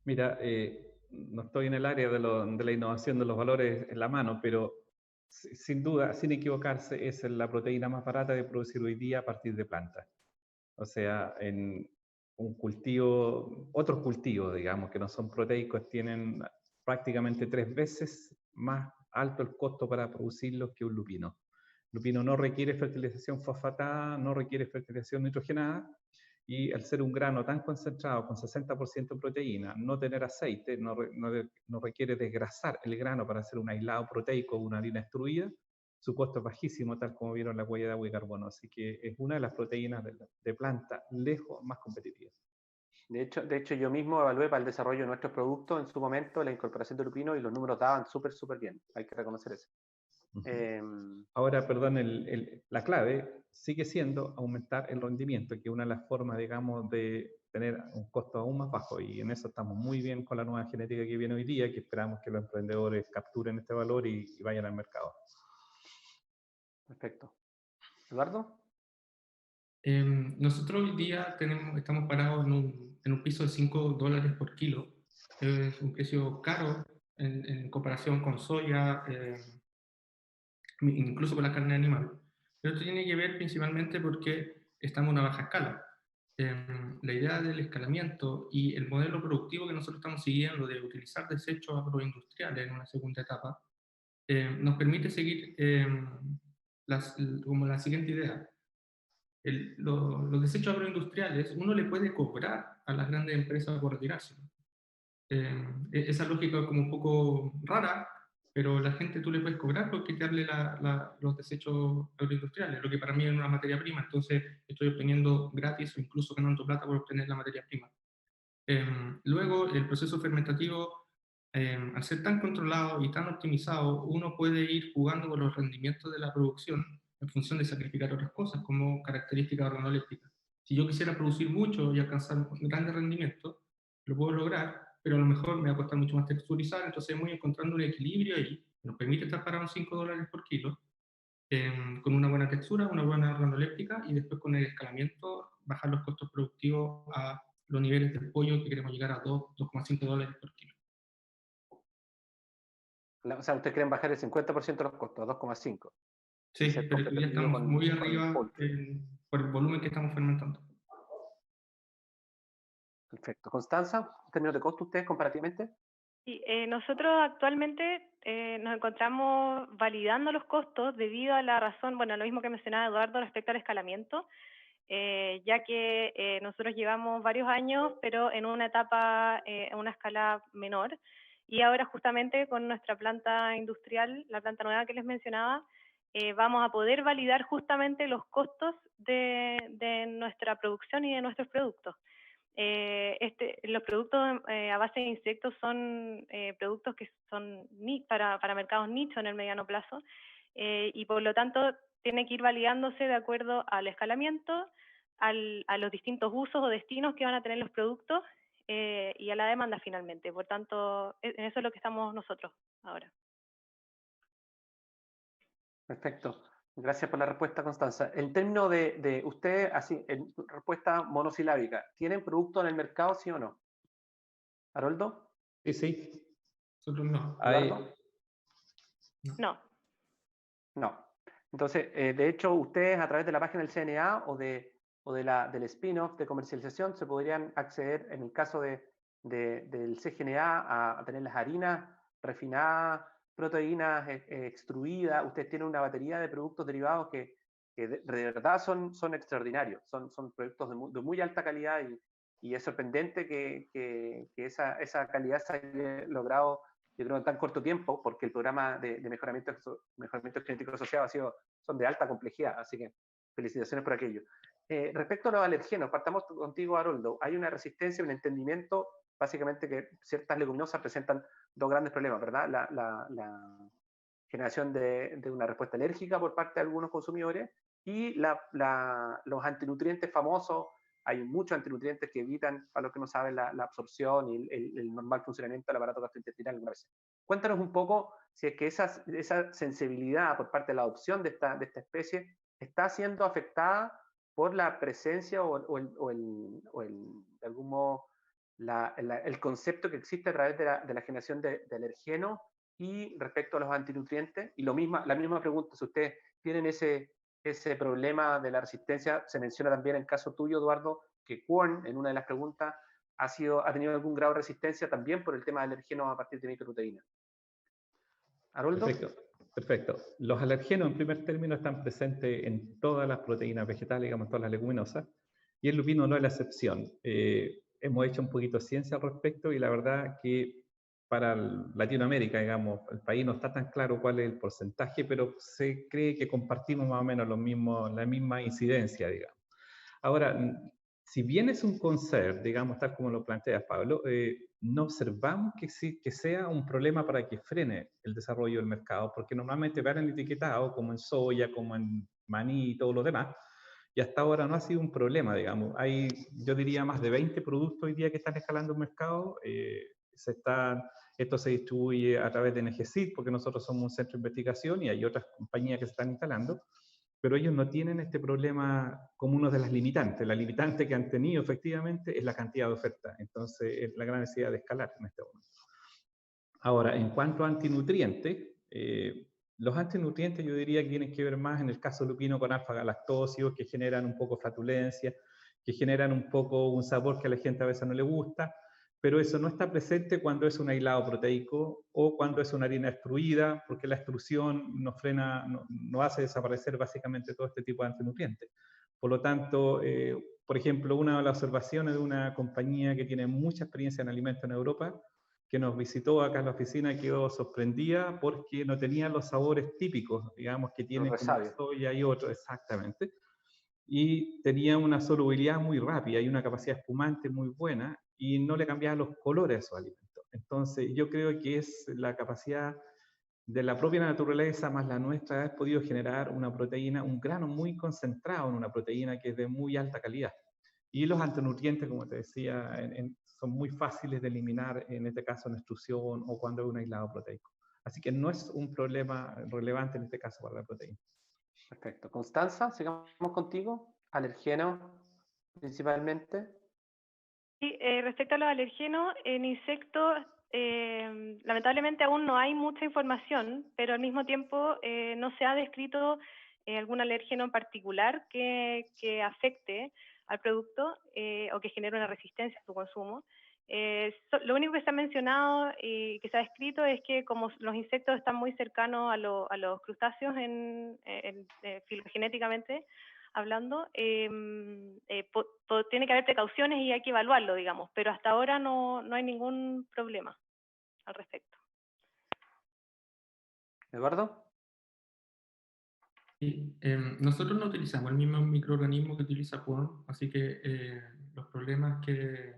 Mira, no estoy en el área de la innovación de los valores en la mano, pero sin duda, sin equivocarse, es la proteína más barata de producir hoy día a partir de plantas. O sea, en otros cultivos, digamos, que no son proteicos, tienen prácticamente 3 veces más alto el costo para producirlos que un lupino. Lupino no requiere fertilización fosfatada, no requiere fertilización nitrogenada, y al ser un grano tan concentrado con 60% de proteína, no tener aceite, no requiere desgrasar el grano para hacer un aislado proteico o una harina extruida, su costo es bajísimo, tal como vieron la huella de agua y carbono. Así que es una de las proteínas de planta lejos más competitivas. De hecho, yo mismo evalué para el desarrollo de nuestros productos en su momento la incorporación de lupino y los números daban súper bien. Hay que reconocer eso. Ahora, perdón, la clave sigue siendo aumentar el rendimiento, que es una de las formas, digamos, de tener un costo aún más bajo, y en eso estamos muy bien con la nueva genética que viene hoy día, que esperamos que los emprendedores capturen este valor y vayan al mercado. Perfecto. ¿Eduardo? Nosotros hoy día estamos parados en un piso de $5 por kilo. Es un precio caro en comparación con soya, incluso con la carne animal. Pero esto tiene que ver principalmente porque estamos en una baja escala. La idea del escalamiento y el modelo productivo que nosotros estamos siguiendo de utilizar desechos agroindustriales en una segunda etapa nos permite seguir como la siguiente idea. Los desechos agroindustriales, uno le puede cobrar a las grandes empresas por retirarse. Esa lógica es como un poco rara, pero la gente tú le puedes cobrar por quitarle los desechos agroindustriales, lo que para mí es una materia prima, entonces estoy obteniendo gratis o incluso ganando plata por obtener la materia prima. Luego, el proceso fermentativo, al ser tan controlado y tan optimizado, uno puede ir jugando con los rendimientos de la producción en función de sacrificar otras cosas, como características organolépticas. Si yo quisiera producir mucho y alcanzar grandes rendimientos, lo puedo lograr, pero a lo mejor me va a costar mucho más texturizar, entonces voy encontrando un equilibrio ahí, que nos permite estar parados $5 por kilo, con una buena textura, una buena organoléptica, y después con el escalamiento bajar los costos productivos a los niveles del pollo que queremos llegar a $2.5 por kilo. O sea, ustedes quieren bajar el 50% de los costos, a 2,5. Sí, pero ya estamos muy arriba por el volumen que estamos fermentando. Perfecto. Constanza, en términos de costo, ¿ustedes comparativamente? Sí, nosotros actualmente nos encontramos validando los costos debido a la razón, bueno, lo mismo que mencionaba Eduardo respecto al escalamiento, ya que nosotros llevamos varios años, pero en una etapa, en una escala menor, y ahora justamente con nuestra planta industrial, la planta nueva que les mencionaba, vamos a poder validar justamente los costos de nuestra producción y de nuestros productos. Los productos a base de insectos son productos que son para mercados nicho en el mediano plazo, y por lo tanto tiene que ir validándose de acuerdo al escalamiento, a los distintos usos o destinos que van a tener los productos y a la demanda finalmente. Por tanto, en eso es lo que estamos nosotros ahora. Perfecto. Gracias por la respuesta, Constanza. En términos de usted, así, en respuesta monosilábica, ¿tienen producto en el mercado, sí o no? ¿Haroldo? Sí. Nosotros no. ¿Eduardo? No. No. Entonces, de hecho, ustedes a través de la página del CNA del spin-off de comercialización se podrían acceder, en el caso del CGNA, a tener las harinas refinadas, proteínas extruidas. Ustedes tienen una batería de productos derivados que de verdad son extraordinarios, son productos de muy alta calidad y es sorprendente que esa calidad se haya logrado, yo creo, en tan corto tiempo, porque el programa de mejoramiento genético asociado son de alta complejidad, así que felicitaciones por aquello. Respecto a los alergenos, partamos contigo, Haroldo. Hay una resistencia, un entendimiento, básicamente que ciertas leguminosas presentan dos grandes problemas, ¿verdad? La generación de una respuesta alérgica por parte de algunos consumidores y los antinutrientes famosos. Hay muchos antinutrientes que evitan, para los que no saben, la absorción y el normal funcionamiento del aparato gastrointestinal alguna vez. Cuéntanos un poco si es que esa sensibilidad por parte de la adopción de esta especie está siendo afectada por la presencia de algún modo, el concepto que existe a través de la generación de alergenos y respecto a los antinutrientes. Y la misma pregunta, si ustedes tienen ese problema de la resistencia, se menciona también en el caso tuyo, Eduardo, que Quorn, en una de las preguntas, ha tenido algún grado de resistencia también por el tema de alergenos a partir de microproteínas. ¿Haroldo? Perfecto. Los alergenos, en primer término, están presentes en todas las proteínas vegetales, digamos, todas las leguminosas, y el lupino no es la excepción. Hemos hecho un poquito de ciencia al respecto y la verdad que para Latinoamérica, digamos, el país no está tan claro cuál es el porcentaje, pero se cree que compartimos más o menos la misma incidencia, digamos. Ahora, si bien es un concern, digamos, tal como lo planteas, Pablo, no observamos que sea un problema para que frene el desarrollo del mercado, porque normalmente van etiquetados como en soya, como en maní y todo lo demás, y hasta ahora no ha sido un problema, digamos. Hay, yo diría, más de 20 productos hoy día que están escalando el mercado. Esto se distribuye a través de NGCID, porque nosotros somos un centro de investigación y hay otras compañías que se están instalando, pero ellos no tienen este problema como una de las limitantes. La limitante que han tenido efectivamente es la cantidad de oferta. Entonces, es la gran necesidad de escalar en este momento. Ahora, en cuanto a antinutrientes, los antinutrientes yo diría que tienen que ver más en el caso lupino con alfa-galactósidos, que generan un poco flatulencia, que generan un poco un sabor que a la gente a veces no le gusta, pero eso no está presente cuando es un aislado proteico o cuando es una harina extruida, porque la extrusión no frena, no hace desaparecer básicamente todo este tipo de antinutrientes. Por lo tanto, por ejemplo, una de las observaciones de una compañía que tiene mucha experiencia en alimentos en Europa, que nos visitó acá en la oficina, quedó sorprendida porque no tenía los sabores típicos, digamos, que tiene como la soya y otro, exactamente. Y tenía una solubilidad muy rápida y una capacidad espumante muy buena y no le cambiaban los colores a esos alimentos. Entonces, yo creo que es la capacidad de la propia naturaleza más la nuestra haber podido generar una proteína, un grano muy concentrado en una proteína que es de muy alta calidad. Y los antinutrientes, como te decía, son muy fáciles de eliminar, en este caso en extrusión o cuando hay un aislado proteico. Así que no es un problema relevante en este caso para la proteína. Perfecto. Constanza, sigamos contigo. Alergenos, principalmente. Sí, respecto a los alergenos, en insectos, lamentablemente aún no hay mucha información, pero al mismo tiempo no se ha descrito algún alérgeno en particular que afecte al producto o que genere una resistencia a su consumo. Lo único que se ha mencionado y que se ha descrito es que como los insectos están muy cercanos a los crustáceos filogenéticamente hablando, tiene que haber precauciones y hay que evaluarlo, digamos, pero hasta ahora no hay ningún problema al respecto. ¿Eduardo? Sí, nosotros no utilizamos el mismo microorganismo que utiliza Quorn, así que los problemas que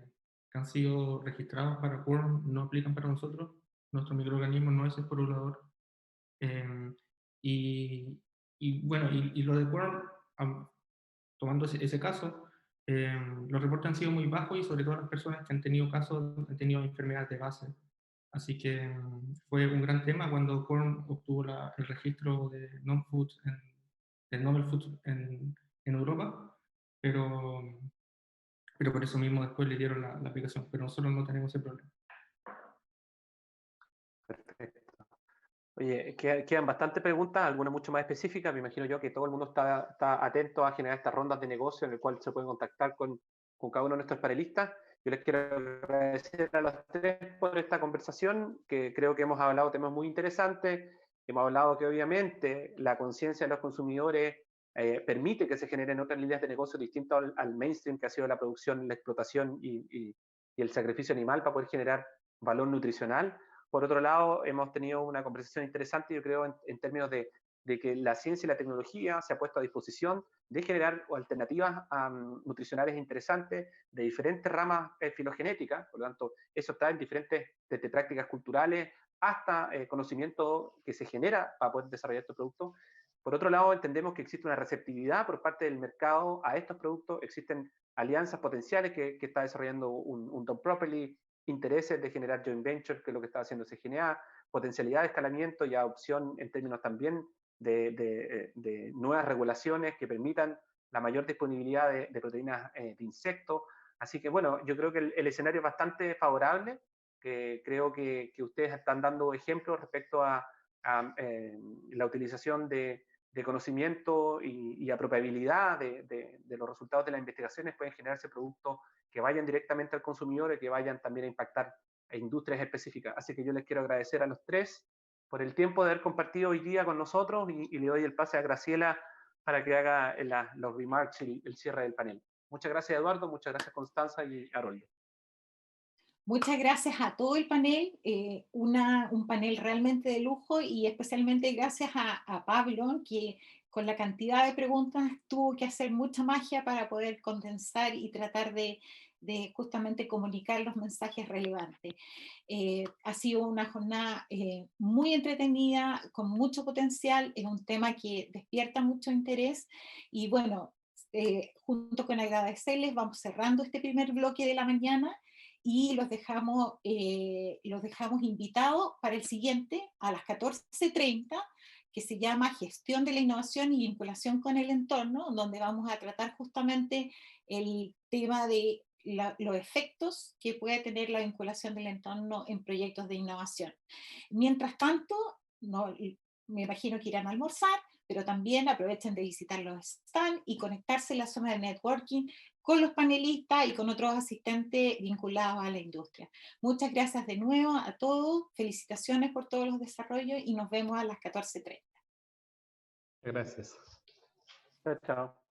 han sido registrados para Quorn no aplican para nosotros. Nuestro microorganismo no es esporulador. Bueno, y lo de Quorn, tomando ese caso, los reportes han sido muy bajos y sobre todo las personas que han tenido casos han tenido enfermedades de base. Así que fue un gran tema cuando Quorn obtuvo el registro de non-food, de novel food en Europa, pero por eso mismo después le dieron la aplicación, pero nosotros no tenemos ese problema. Perfecto. Oye, quedan bastantes preguntas, algunas mucho más específicas. Me imagino yo que todo el mundo está atento a generar estas rondas de negocio en el cual se pueden contactar con cada uno de nuestros panelistas. Yo les quiero agradecer a los tres por esta conversación, que creo que hemos hablado de temas muy interesantes. Hemos hablado que obviamente la conciencia de los consumidores permite que se generen otras líneas de negocio distintas al mainstream que ha sido la producción, la explotación y el sacrificio animal para poder generar valor nutricional. Por otro lado, hemos tenido una conversación interesante, yo creo, en términos de que la ciencia y la tecnología se ha puesto a disposición de generar alternativas nutricionales interesantes de diferentes ramas filogenéticas. Por lo tanto, eso está en diferentes, desde prácticas culturales hasta conocimiento que se genera para poder desarrollar estos productos. Por otro lado, entendemos que existe una receptividad por parte del mercado a estos productos, existen alianzas potenciales que está desarrollando un Done Properly, intereses de generar joint venture, que es lo que está haciendo CGNA, potencialidad de escalamiento y adopción en términos también de nuevas regulaciones que permitan la mayor disponibilidad de proteínas de insectos. Así que bueno, yo creo que el escenario es bastante favorable, que creo que ustedes están dando ejemplos respecto a la utilización de conocimiento y apropiabilidad de los resultados de las investigaciones pueden generarse productos que vayan directamente al consumidor y que vayan también a impactar a industrias específicas. Así que yo les quiero agradecer a los tres por el tiempo de haber compartido hoy día con nosotros y le doy el pase a Graciela para que haga los remarks y el cierre del panel. Muchas gracias, Eduardo, muchas gracias, Constanza y Haroldo. Muchas gracias a todo el panel, un panel realmente de lujo y especialmente gracias a Pablo, que con la cantidad de preguntas tuvo que hacer mucha magia para poder condensar y tratar de justamente comunicar los mensajes relevantes. Ha sido una jornada muy entretenida, con mucho potencial, es un tema que despierta mucho interés y bueno, junto con agradecerles vamos cerrando este primer bloque de la mañana y los dejamos invitados para el siguiente a las 14:30, que se llama Gestión de la Innovación y Vinculación con el Entorno, donde vamos a tratar justamente el tema de los efectos que puede tener la vinculación del entorno en proyectos de innovación. Mientras tanto, me imagino que irán a almorzar, pero también aprovechen de visitar los stands y conectarse en la zona de networking con los panelistas y con otros asistentes vinculados a la industria. Muchas gracias de nuevo a todos, felicitaciones por todos los desarrollos y nos vemos a las 14:30. Gracias. Chao, chao.